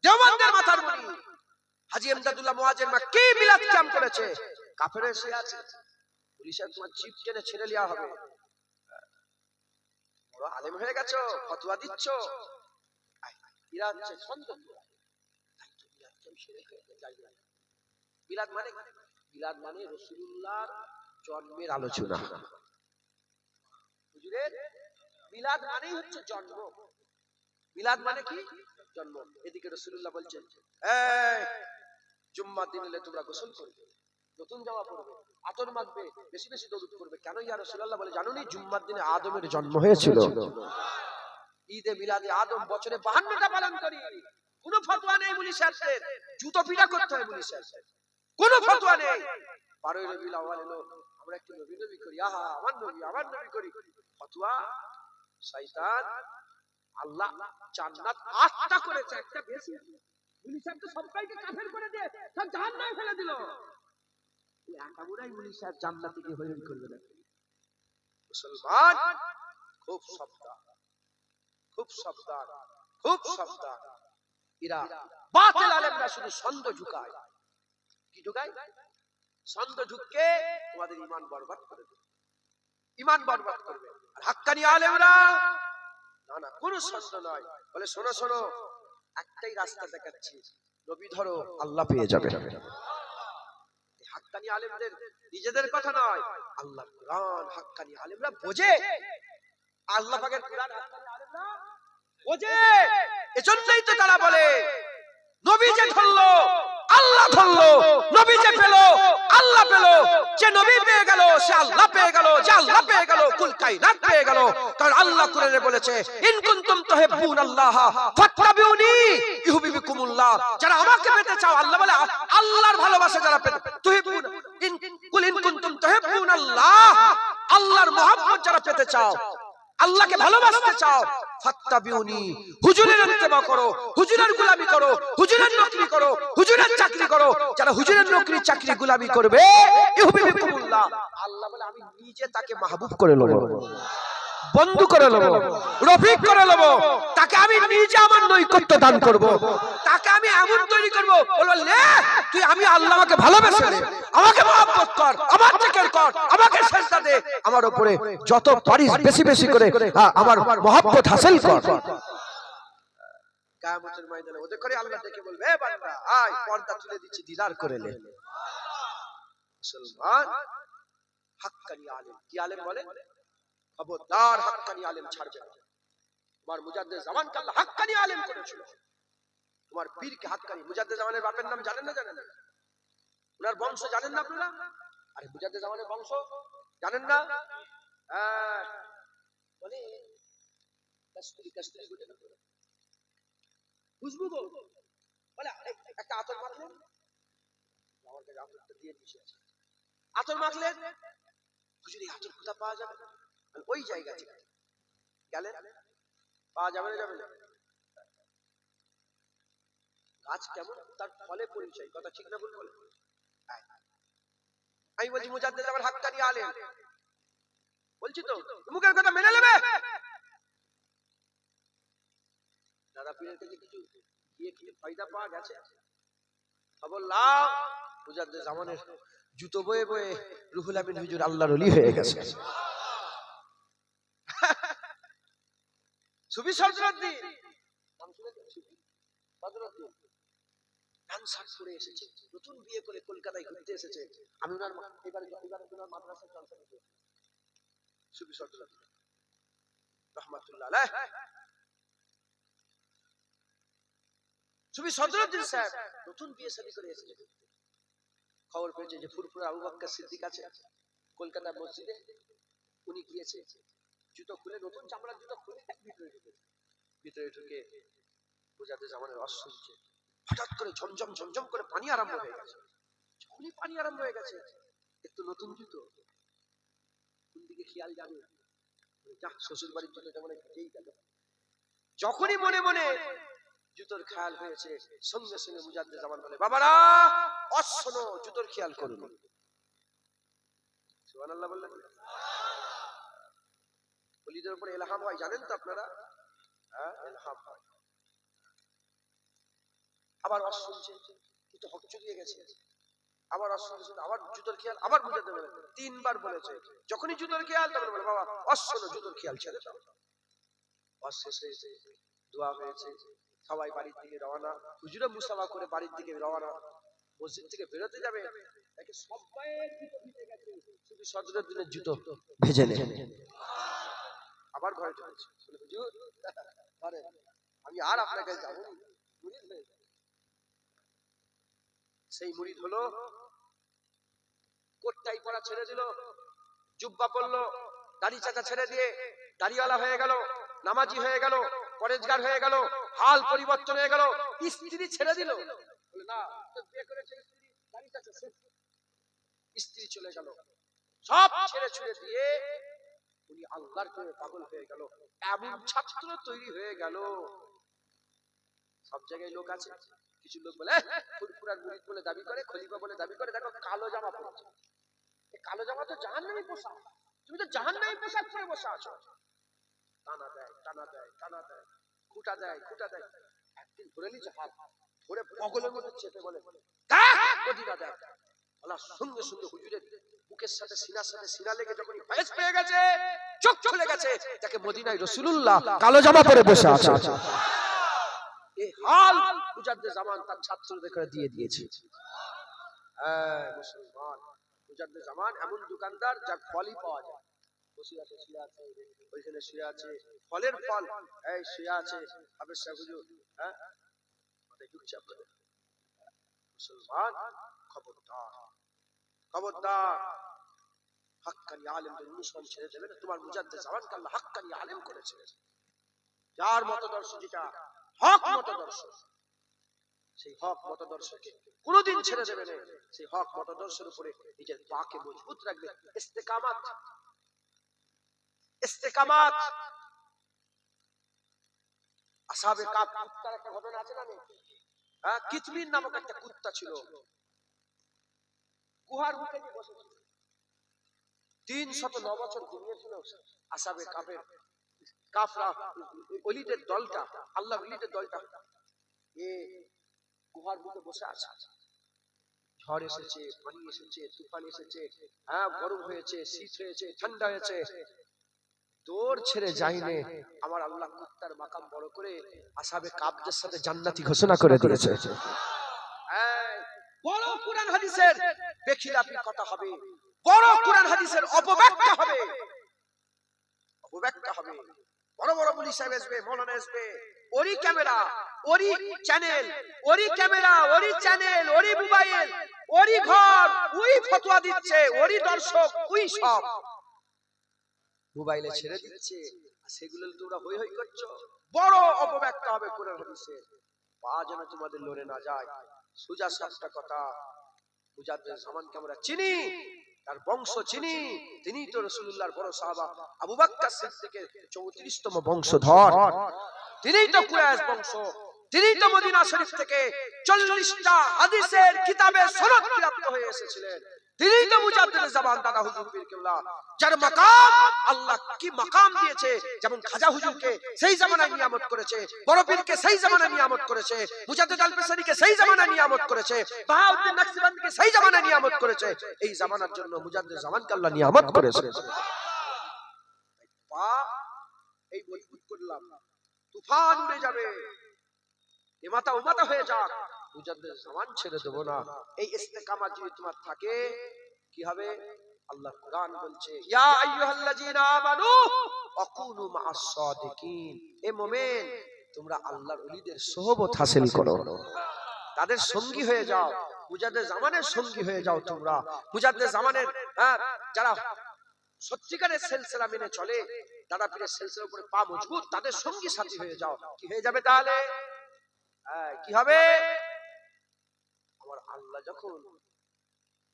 দেওবন্দের মাথার মনি হাজী ইমদাদুল্লাহ মুয়াজ্জির মাক্কি মিলাদ ক্যাম্প করেছে, কাফেররা শুয়ে আছে। পুলিশের তোমার জিপ টেনে ছেড়ে লিয়া হবে, বড় আলেম হয়ে গেছো, ফতোয়া দিচ্ছ। মিলাদ ছন্দ, মিলাদ মানে মিলাদ মানে রাসূলুল্লাহর জন্মের আলোচনা। হুজুরের মিলাদ মানেই হচ্ছে জন্ম। মিলাদ মানে কি? জন্ম। এদিকে রাসূলুল্লাহ বলছেন, এই জুম্মার দিন এলে তোমরা গোসল করবে, নতুন জামা পরবে, আতর মাখবে, বেশি বেশি দরুদ করবে। কেন ইয়া রাসূলুল্লাহ বলে জানো নি? জুম্মার দিনে আদমের জন্ম হয়েছিল। ঈদে মিলাদে আদম বছরে 52টা পালন করি। কোন ফতোয়া নেই মুনি সাহেবের, জুতো পিটা করতে হয় মুনি সাহেব, কোন ফতোয়া নেই। 12 রবিউল আউয়াল এলো, আমরা একটু নবী নবী করি, আহা আমার নবী করি। ফতোয়া শয়তান। আল্লাহ জান্নাত 8টা করেছে, একটা বেশি। মুনি সাহেব তো সবাইকে কাফের করে দিয়ে সব জাহান্নামে ফেলে দিল। এই একামুরাই মুনি সাহেব জান্নাতে গিয়ে হয়রান করবে না। মুসলমান খুব সাবধান, খুব সাবধান, খুব সাবধান। এরা বাতিল আলেমরা শুধু ছন্দ ঝুকায়। কি ঝুকায়? ছন্দ ঝুঁকে তোমাদের ঈমান বরবাদ করে দেবে, ঈমান বরবাদ করবে। আর হাক্কানি আলেমরা না না, কোন ছন্দ নয়, বলে শোনো শোনো, একটাই রাস্তা দেখাচ্ছি, নবী ধরো আল্লাহ পেয়ে যাবে। হাক্কানি আলেমদের নিজেদের কথা নয়, আল্লাহর কুরআন হাক্কানি আলেমরা বোঝে। আল্লাহ পাকের কুরআন হাক্কানি আলেমরা বোঝে। এজন্যই তো তারা বলে নবী যে ধরলো আল্লাহ ধরলো, নবী যে পেলো আল্লাহ পেলো, যে নবী পেয়ে গেল সে আল্লাহ পেয়ে গেল, যে আল্লাহ পেয়ে গেল কুল কায়নাত পেয়ে গেল। কারণ আল্লাহ কোরআনে বলেছে, ইন কুনতুম তুহিব্বুনাল্লাহ ফাত্তাবিউনি ইউহিব্বুকুমুল্লাহ। যারা আমাকে পেতে চাও, আল্লাহ বলে আল্লাহর ভালোবাসা যারা পেতে, তুহিব্বুন কুল ইন কুনতুম তুহিব্বুনাল্লাহ, আল্লাহর মহব্বত যারা পেতে চাও, আল্লাহকে ভালোবাসতে চাও, ফাত্তাবিউনি, হুজুরের ইত্তেবা করো, হুজুরের গোলামি করো, হুজুরের নকরি করো, হুজুরের চাকরি করো। যারা হুজুরের নকরি চাকরি গোলামি করবে, ইউহিব্বুকুমুল্লাহ, আল্লাহ বলে আমি নিজে তাকে মাহবুব করে নেব, বন্ধু করে নেব, রফিক করে নেব। তাকে আমি নিজে আমার নৈকট্য দান করব, তাকে আমি এমন তৈরি করব, বলবো লে তুই, আমি আল্লাহ আমাকে ভালোবেসে নে, আমাকে মহব্বত কর, আমার জিকির কর, আমাকে সিজদা দে, আমার উপরে যত পারিস বেশি বেশি করে আমার মহব্বত হাসিল কর। কিয়ামতের ময়দানে ওদের করে আল্লাহ ডেকে বলবে, এ বান্দা আয়, পর্দা তুলে দিচ্ছি, দিদার করে নে। মুসলমান হাক্কানি আলেম, কি আলেম বলে? খবরদার হাক্কানি আলেম ছাড়বে না। তোমার মুজাদ্দিদ জামানকে আল্লাহ হাক্কানি আলেম করেছিল। তোমার পীরকে হাক্কানি, মুজাদ্দিদ জামানের বাপের নাম জানেন না? জানেন না? ওনার বংশ জানেন না আপনারা? আরে মুজাদ্দিদ জামানের বংশ জানেন না? বলে কস্তুরি কস্তুরি বলে না, খুশবু গো, বলে একটা আতর মাখলেন, আমার কাছে আতরটা দিয়ে দিয়েছে, আতর মাখলেন, হুজুর এই আতর কোথা পাওয়া যাবে? ওই জায়গা থেকে গেলেন, পাওয়া যাবে না? যাবে না। গাছ কেমন তার ফলে পরিচয়, কথা ঠিক না ভুল বলে? আমি বলছি মুজাদ্দিদ জামান হাক্কানি আলেম, বলছি তো মুখের কথা মেনে নেবে? দাদা পীরের কাছে কিছু গিয়ে কি ফায়দা পাওয়া গেছে? খবর লাও, মুজাদ্দিদ জামানের জুতো বয়ে বয়ে রুহুল আমিন হুজুর আল্লাহর ওলি হয়ে গেছে। সুফি সদরুদ্দিন, নাম শুনেছেন? সুফি সদরুদ্দিন ডান্সার করে এসেছে, নতুন বিয়ে করে কলকাতায় ঘুরতে এসেছে। আমি ওনার এবারে ওনার মাদ্রাসার জলসা দিতে, সুফি সদরুদ্দিন রাহমাতুল্লাহ আলাইহ। সুফি সদরুদ্দিন সাহেব নতুন বিয়ে শাদী করে এসেছে। খবর পেয়েছে যে ফুরফুরা আবু বকর সিদ্দিক আছে কলকাতা মসজিদে, উনি গিয়েছে, জুতো খুলে, নতুন চামড়ার জুতো খুলে ভিতরে ঢুকে মুজাদ্দিদ জামানের ওয়াজ শুনছে। হঠাৎ করে ঝমঝম ঝমঝম করে পানি আরম্ভ হয়ে গেছে। যখনই পানি আরম্ভ হয়ে গেছে, একটু নতুন জুতো, কোন দিকে খেয়াল যাবে, যা শ্বশুর বাড়ির জুতো যেমন ফেটেই গেল। যখনই মনে মনে জুতোর খেয়াল হয়েছে, সঙ্গে সঙ্গে মুজাদ্দেদ জামান বলে, বাবারা শোনো, জুতোর খেয়াল করুন। সুবহানাল্লাহ বললেন। ওলিদের উপর ইলহাম হয়, জানেন তো আপনারা? হ্যাঁ, ইলহাম হয়। আবার শুনছে কিন্তু হক চুরিয়ে গেছে, আবার শুনছে, আবার জুতোর খেয়াল, আবার বুঝাতে বলে, 3 বার বলেছে। যখনই জুতোর খেয়াল, তখন বলে, বাবা শোনো, জুতোর খেয়াল ছেড়ে দাও। শেষ হয়েছে, দোয়া হয়েছে, সবাই বাড়ির দিকে রওনা। হুজুরে মুসাফা করে বাড়ির দিকে রওনা, মসজিদ থেকে বেরোতে যাবে, তাকে সবাই জুতো ভিজে গেছে, শুধু সজরের দিনের জুতো ভেজে নেয়। আবার ঘরে চলেছে, হুজুর ঘরে আমি আর আপনার কাছে যাবো না, মুরিদ হয়ে যাবে। সেই মুরিদ হলো, কোটটাই পরা ছেড়ে দিল, জুব্বা পরলো, দাড়ি চাচা ছেড়ে দিয়ে দাড়িওয়ালা হয়ে গেল, নামাজি হয়ে গেল, পরেজগার হয়ে গেল, হাল পরিবর্তন হয়ে গেল। স্ত্রী ছেড়ে দিল, বলে না বিয়ে করেছে স্ত্রী, দাড়ি চাচা স্ত্রী চলে গেল, সব ছেড়ে ছুড়ে দিয়ে উনি আল্লাহর প্রেমে পাগল হয়ে গেল। এমন ছাত্র তৈরি হয়ে গেল। সব জায়গায় লোক আছে, কিছু লোক বলে ফুরফুরার মুরিদ বলে দাবি করে, খলিফা বলে দাবি করে, দেখো কালো জামা পরেছে। এই কালো জামা তো জাহান্নামী পোশাক, তুমি তো জাহান্নামী পোশাক পরে বসে আছো। টানা দেয়, টানা দেয়, টানা দেয়, খুঁটা দেয়, খুঁটা দেয়। একদিন ধরে নিচ্ছে হাত, ধরে বগলের মধ্যে চেপে বলে, মদিনা দেখ। বলার সঙ্গে সঙ্গে হুজুরের বুকের সাথে সিনার সাথে সিনা লেগে যখন ফয়েজ পেয়ে গেছে, চোখ খুলে গেছে, তাকে মদিনায় রাসূলুল্লাহ কালো জামা পরে বসে আছে। এই হাল মুজাদ্দেদ জামান তার ছাত্রদের করে দিয়ে দিয়েছে। হ্যাঁ মুসলমান, মুজাদ্দেদ জামান এমন দোকানদার যার ফলই পাওয়া যায়। বসে আছে, শুয়ে আছে, ওইখানে শুয়ে আছে, ফলের ফল, এই শুয়ে আছে, আবেশ সাহেব হুজুর, হ্যাঁ মাথায় ঢুকছে আপনাদের। মুসলমান খবরদার, খবরদার, হাক্কানি আলেমদের অনুসরণ ছেড়ে দেবে না। তোমার মুজাদ্দেদ জামানকে আল্লাহ হাক্কানি আলেম করেছে, যার মতদর্শ যেটা হক মতদর্শ, সেই হক মতদর্শকে কোনোদিন ছেড়ে দেবে না। সেই হক মতদর্শের উপরে নিজের পাকে মজবুত রাখবে। ইস্তেকামাত, ইস্তেকামাত। আসহাবে কাফ কুত্তার একটা ঘটনা আছে না? হ্যাঁ, কিতমির নামক একটা কুত্তা ছিল, গুহার মুখে বসেছিল, 309 বছর ঘুমিয়েছিল। আসহাবে কাফের কাফরা, ওলিদের দলটা, আল্লাহর ওলিদের দলটা এ গুহার মুখে বসে আছে। ঝড় এসেছে, পানি এসেছে, তুফান এসেছে, হ্যাঁ গরম হয়েছে, শীত হয়েছে, ঠান্ডা হয়েছে, দৌড় ছেড়ে যায়নি। আমার আল্লাহ কুত্তার মাকাম বড় করে আসহাবে কাফদের সাথে জান্নাতি ঘোষণা করে দিয়েছে। বড় কুরআন হাদিসের বেখিলাফি কথা হবে, বড় কুরআন হাদিসের অপব্যাখ্যা হবে, অপব্যাখ্যা হবে। বড় বড় মুফতি সাহেব আসবে, মাওলানা আসবে, ওরি ক্যামেরা, ওরি চ্যানেল, ওরি ক্যামেরা, ওরি চ্যানেল, ওরি মোবাইল, ওরি ঘর, ওই ফতোয়া দিচ্ছে, ওরি দর্শক, ওই সব মোবাইলে ছেড়ে দিচ্ছে, আর সেগুলো তোমরা হই হই করছো। বড় অপব্যাখ্যা হবে কোরআন হাদিসের, পা যেন তোমাদের লড়ে না যায়। সুজা সাতটা কথা, মুজাদ্দেদ জামানকে আমরা চিনি, তার বংশ চিনি, তিনি তো রাসূলুল্লাহর বড় সাহাবা আবু বকর সিদ্দিকের 34তম বংশধর, তিনিই তো কুরাইশ বংশ, তিনিই তো মদিনা শরীফ থেকে 40টা হাদিসের কিতাবের সনদ প্রাপ্ত হয়ে এসেছিলেন। তিনিই তো মুজাদ্দেদ জামান দাদা হুজুর পীর কেবলা, যার মাকাম আল্লাহ কি মাকাম দিয়েছে, যেমন খাজা হুজুরকে সেই জামানায় নিয়ামত করেছে, বড় পীরকে সেই জামানায় নিয়ামত করেছে, মুজাদ্দেদ আল-বিসারীকে সেই জামানায় নিয়ামত করেছে, বাহাউদ্দিন নকশবন্দিকে সেই জামানায় নিয়ামত করেছে। এই জামানার জন্য মুজাদ্দেদ জামানকে আল্লাহ নিয়ামত করেছে। পা এই মজবুত করলাম, তুফান উড়ে যাবে, এ মাথা ও মাথা হয়ে যাক, মুজাদ্দেদ জামান ছেড়ে দেব না। এই ইস্তেকামাত যদি তোমার থাকে, কি হবে? আল্লাহ কুরআন বলছে, ইয়া আইয়ুহাল্লাযীনা আমানু আকুনু মা'আস সাদিকিন। এ মুমিন, তোমরা আল্লাহর ওলিদের সোহবত হাসিল করো, তাদের সঙ্গী হয়ে যাও, মুজাদ্দেদ জামানের সঙ্গী হয়ে যাও। তোমরা মুজাদ্দেদ জামানের যারা সত্যিকারের সিলসিলা মেনে চলে, দাদা পীরের সিলসিলার উপরে পা মজবুত, তাদের সঙ্গী সাথী হয়ে যাও। কি হয়ে যাবে তাহলে? কি হবে? আমার আল্লাহ যখন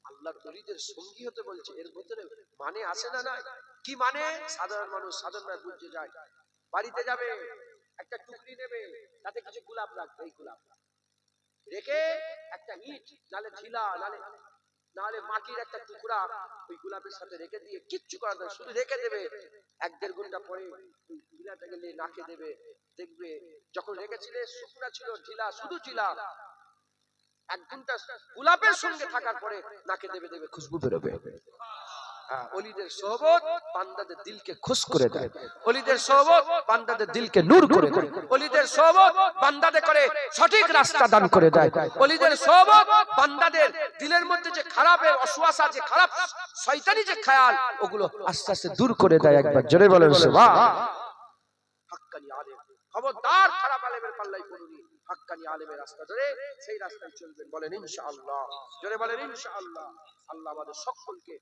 আল্লাহর ওলিদের সঙ্গী হতে বলছে, এর ভিতরে মানে আছে না নাই? কি মানে? সাধারণ মানুষ সাধারণ বুঝতে যায়। বাড়িতে যাবে, একটা টুকরি নেবে, তাতে কিছু গোলাপ রাখবে, এই গোলাপ রেখে একটা ইট নালে ঢিলা নালে মাটির একটা টুকরা ওই গোলাপের সাথে রেখে দিয়ে কিচ্ছু করা যাবে, শুধু রেখে দেবে। 1-1.5 ঘন্টা পরে ওই ঢিলাটাকে নিয়ে নাকে দেবে, দেখবে যখন রেখেছিলে শুকনা ছিল ঢিলা, শুধু ঢিলা, 1 ঘন্টা গোলাপের সঙ্গে থাকার পরে নাকে দেবে, দেবে খুশবু বেরোবে। ওলিদের সোহবত বান্দাদের দিলকে খুশ করে দেয়, ওলিদের সোহবত বান্দাদের দিলকে নূর করে দেয়, ওলিদের সোহবত বান্দাদের করে সঠিক রাস্তা দান করে দেয়, ওলিদের সোহবত বান্দাদের দিলের মধ্যে যে খারাপের অসুয়াশা, যে খারাপ শয়তানি যে খেয়াল, ওগুলো আস্তে আস্তে দূর করে দেয়। একবার জোরে বলেন সুবহান। হাক্কানি আলেম, খবরদার খারাপ আলেমের পাল্লাই পড়ুনি, হাক্কানি আলেমের রাস্তা ধরে সেই রাস্তায় চলবেন, বলেন ইনশাআল্লাহ। জোরে বলেন ইনশাআল্লাহ। আল্লাহ আমাদের সকলকে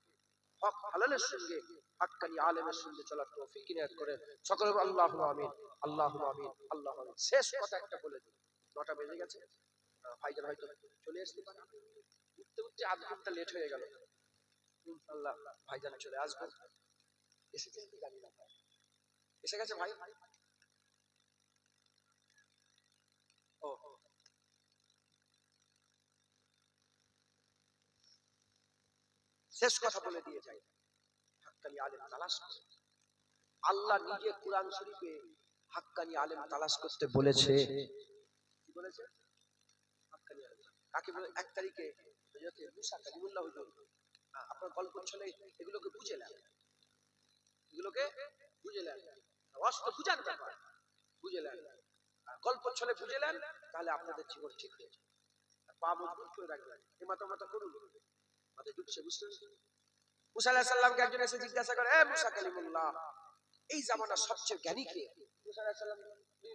হক হালালের সঙ্গে হাক্কানি আলেমের সঙ্গে চলার তৌফিক ইনায়াত করেন। সকলে আল্লাহুম্মা আমিন, আল্লাহুম্মা আমিন, আল্লাহুম্মা আমিন। শেষ কথা একটা বলে দিই, 9টা বেজে গেছে, ভাইজান হয়তো চলে আসতে পারে, উঠতে উঠতে আধ ঘন্টা লেট হয়ে গেল। ইনশাআল্লাহ ভাইজান চলে আসবে। এসেছেন কি জানি না, এসে গেছে ভাই? ও, শেষ কথা বলে দিয়ে যাই, হাক্কানি আলেম তালাশ করুন। আল্লাহ নিজে কুরআন শরীফে হাক্কানি আলেম তালাশ করতে বলেছে। কি বলেছে? হাক্কানি আলেম কাকে বলে? 1 তারিখে হযরত মুসা কালিমুল্লাহ হুজুর, আপনার গল্প চলে, এগুলোকে বুঝে নেন, এগুলোকে বুঝে নেন, অস্ত বুঝার ব্যাপার, বুঝে নেন, গল্প চলে বুঝে নেন, তাহলে আপনাদের জীবন ঠিক হয়ে যাবে। পা মজবুত করে রাখবেন, মাথা করুন, মাথায় ঢুকছে, বুঝতে পারছেন? মুসা আলাইহিস সালামকে একজন এসে জিজ্ঞাসা করে, এ মুসা কালিমুল্লাহ, এই জামানার সবচেয়ে জ্ঞানী কে? মুসা আলাইহিস সালাম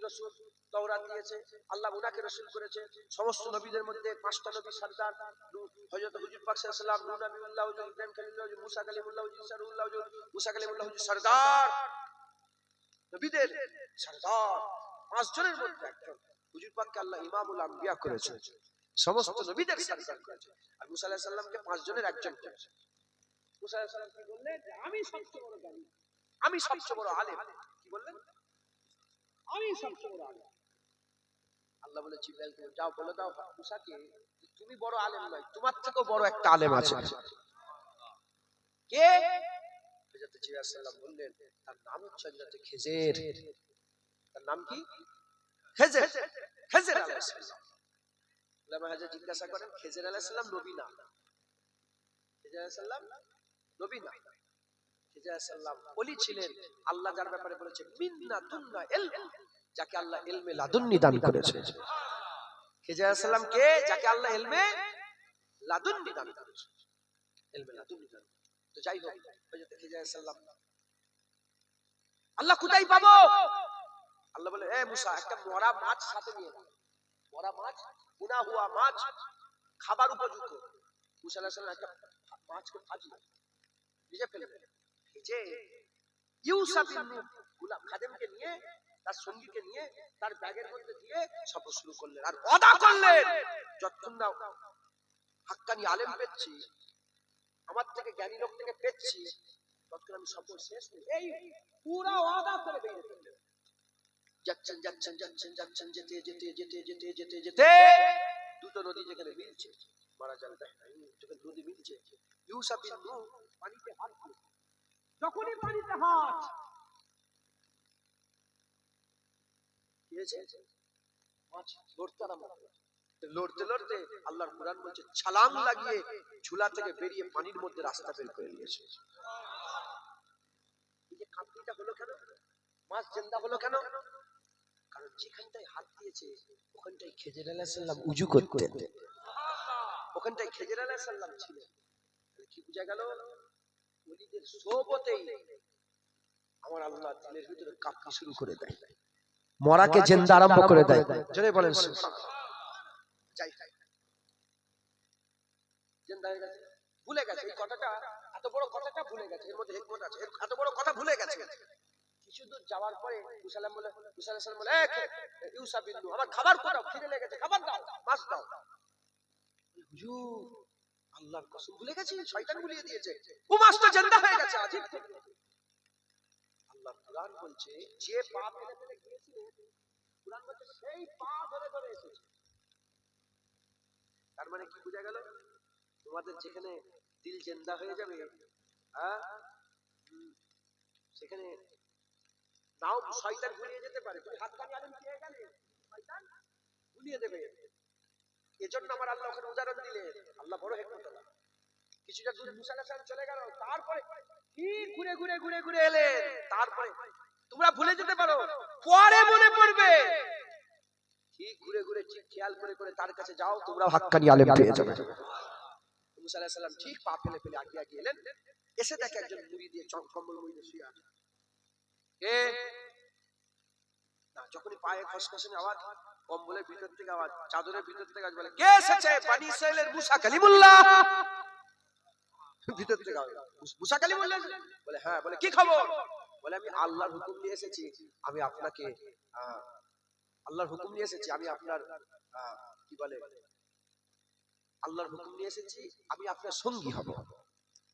রাসূল, তাওরাত দিয়েছে, আল্লাহ উনাকে রাসূল করেছে। সমস্ত নবীদের মধ্যে 5টা নবী সরদার, হযরত হুজুর পাক সাল্লাল্লাহু আলাইহি ওয়াসাল্লাম, নূহ নবিউল্লাহ হুজুর, ইব্রাহিম খলিলুল্লাহ হুজুর, মুসা কালিমুল্লাহ হুজুর, ঈসা রূহুল্লাহ হুজুর, মুসা কালিমুল্লাহ হুজুর সরদার, নবীদের সরদার, 5 জনের মধ্যে একজন। হুজুর পাককে আল্লাহ ইমামুল আম্বিয়া করেছে, সমস্ত নবীদের সরদার করেছে, আর মুসা আলাইহিস সালামকে 5 জনের একজন করেছে। মুসা আলাইহিস সালাম কি বললেন? যে আমি সবচেয়ে বড় জ্ঞানী, আমি সবচেয়ে বড় আলেম। কি বললেন? আমি সবচেয়ে বড় আলেম। আল্লাহ বলে জিবরাইলকে, যাও বলে দাও মুসাকে, তুমি বড় আলেম নয়, তোমার থেকেও বড় একটা আলেম আছে। কে? হযরত জিবরাইল সাল্লাল্লাহু বললেন, তার নাম হচ্ছে হযরত খিজির। তার নাম কি? খিজির, খিজির আলাইহিস সালাম। আল্লাহ হযরত জিজ্ঞাসা করেন, খিজির আলাইহিস সালাম নবী না? খিজির আলাইহিস সালাম নবী না, খিজির আলাইহিস সালাম ওলি ছিলেন। আল্লাহ যার ব্যাপারে বলেছে মিন্না দুন্না ইলম, যাকে আল্লাহ ইলমে লাদুন্নি দান করেছে। খিজির আলাইহিস সালাম কে? যাকে আল্লাহ ইলমে লাদুন্নি দান করেছে, ইলমে লাদুন্নি দান। তো যাই হোক, হযরত খিজির আলাইহিস সালাম, আল্লাহ কোথায় পাবো? আল্লাহ বলে, এ মুসা, একটা মরা মাছ সাথে নিয়ে নাও, মরা মাছ, গুনাহ হুয়া মাছ, খাবার উপযুক্ত। মুসা আলাইহিস সালাম একটা মাছকে ভাজলেন, ভেজে ফেললেন, ভেজে ইউসা বিন নূহ গোলাম খাদেমকে নিয়ে, তার সঙ্গীকে নিয়ে তার ব্যাগের মধ্যে দিয়ে সফর শুরু করলেন, আর ওয়াদা করলেন, যতক্ষণ না হাক্কানি আলেম পেয়েছি, আমার থেকে জ্ঞানী লোক থেকে পেয়েছি, ততক্ষণ আমি সফর শেষ করি। এই পুরো ওয়াদা করে বেরিয়ে পড়লেন। যাচ্ছেন যাচ্ছেন যাচ্ছেন যাচ্ছেন, যেতে যেতে যেতে যেতে যেতে যেতে দুটো নদী যেখানে মিলছে, মারা যান যেখানে নদী মিলছে, ইউসা বিন নূহ পানিতে হাত দিয়েছে। যখনই পানিতে হাত দিয়েছে, মাছ লড়তে আরম্ভ করে, লড়তে লড়তে আল্লাহর কুরআন বলছে ছলাং লাগিয়ে ঝুলা থেকে বেরিয়ে পানির মধ্যে রাস্তা বের করে নিয়েছে। এই যে কামড়িটা হলো কেন? মাছ জিন্দা হলো কেন? কারণ যেখানটায় হাত দিয়েছে ওখানটায় খিজির আলাইহিস সালাম উযু করতেন, ওখানটায় খিজির আলাইহিস সালাম ছিলেন। কি বুঝা গেল? ওলিদের সোহবতেই আমার আল্লাহ দিলের ভিতরে কাঁপতে শুরু করে দেয়, মরাকে জিন্দা আরম্ভ করে দেয়। জোরে বলেন সুবহানাল্লাহ। যাই জিন্দা হয়ে গেছে, ভুলে গেছে এই কথাটা, এত বড় কথাটা ভুলে গেছে, এর মধ্যে হিকমত আছে, এত বড় কথা ভুলে গেছে। কিছু দূর যাওয়ার পরে মুসা আলাইহিস সালাম বলে, ইউসা বিন নূহ, আমার খাবার কোথাও, খিদে লেগেছে, খাবার দাও, মাছ দাও। হুজুর আল্লাহর কসম ভুলে গেছি, শয়তান ভুলিয়ে দিয়েছে। ও মাস্টার জিন্দা হয়ে গেছে। আজিব আল্লাহ কুরআন বলছে যে পা ফেলে ফেলে গিয়েছিল, কুরআন বলছে সেই পা ধরে ধরে এসেছে। তার মানে কি বোঝা গেল? তোমাদের যেখানে দিল জিন্দা হয়ে যাবে, হ্যাঁ, সেখানে নাও শয়তান ভুলিয়ে যেতে পারে। তুমি হাক্কানি আলেম পেয়ে গেলে শয়তান ভুলিয়ে দেবে। এজন্য আমার আল্লাহ ওখানে উদাহরণ দিলেন। আল্লাহ বড় হিকমতওয়ালা। কিছুটা দূর মুসা আলাইহিস সালাম চলে গেল, তারপরে কি ঘুরে ঘুরে ঘুরে ঘুরে এলেন। তারপরে তোমরা ভুলে যেতে পারো, পরে মনে পড়বে। ঠিক ঘুরে ঘুরে ঠিক খেয়াল করে করে তার কাছে যাও, তোমরা হাক্কানি আলেম পেয়ে যাবে। মুসা আলাইহিস সালাম ঠিক পা ফেলে ফেলে আগে আগে এলেন। এসে দেখে একজন মুড়ি দিয়ে কম্বল মুড়ি দিয়ে শুয়ে আছে। কে না, যখনই পায়ে খসখসানি আওয়াজ, কম্বলের ভিতর থেকে আওয়াজ, চাদরের ভিতর থেকে আওয়াজ, বলে কে এসেছে? বনি ইসরাইলের মুসা কালিমুল্লাহ। ভিতর থেকে আওয়াজ, মুসা কালিমুল্লাহ? বলে হ্যাঁ। বলে কি খবর? বলে আমি আল্লাহর হুকুম নিয়ে এসেছি, আমি আপনাকে আল্লাহর হুকুম নিয়ে এসেছি, আমি আপনার কি বলে, আল্লাহর হুকুম নিয়ে এসেছি, আমি আপনার সঙ্গী হব,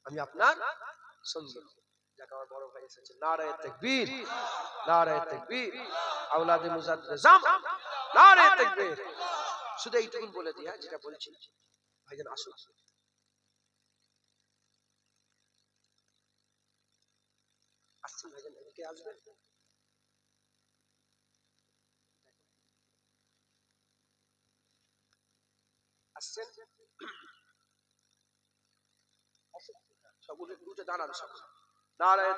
আমি আপনার সঙ্গী। যাকে আমার বড় ভাই এসেছে, নারায়ে তাকবীর, নারায়ে তাকবীর, আওলাদে মুজাদ্দেজাম, নারায়ে তাকবীর। শুধু এইটুকুন বলে দিই, হ্যাঁ, যেটা বলছি ভাইজান আসুন। আসছেন ভাইজান, এদিকে আসবেন। আসছেন সব উঠে দাঁড়ান সব। নারায়ে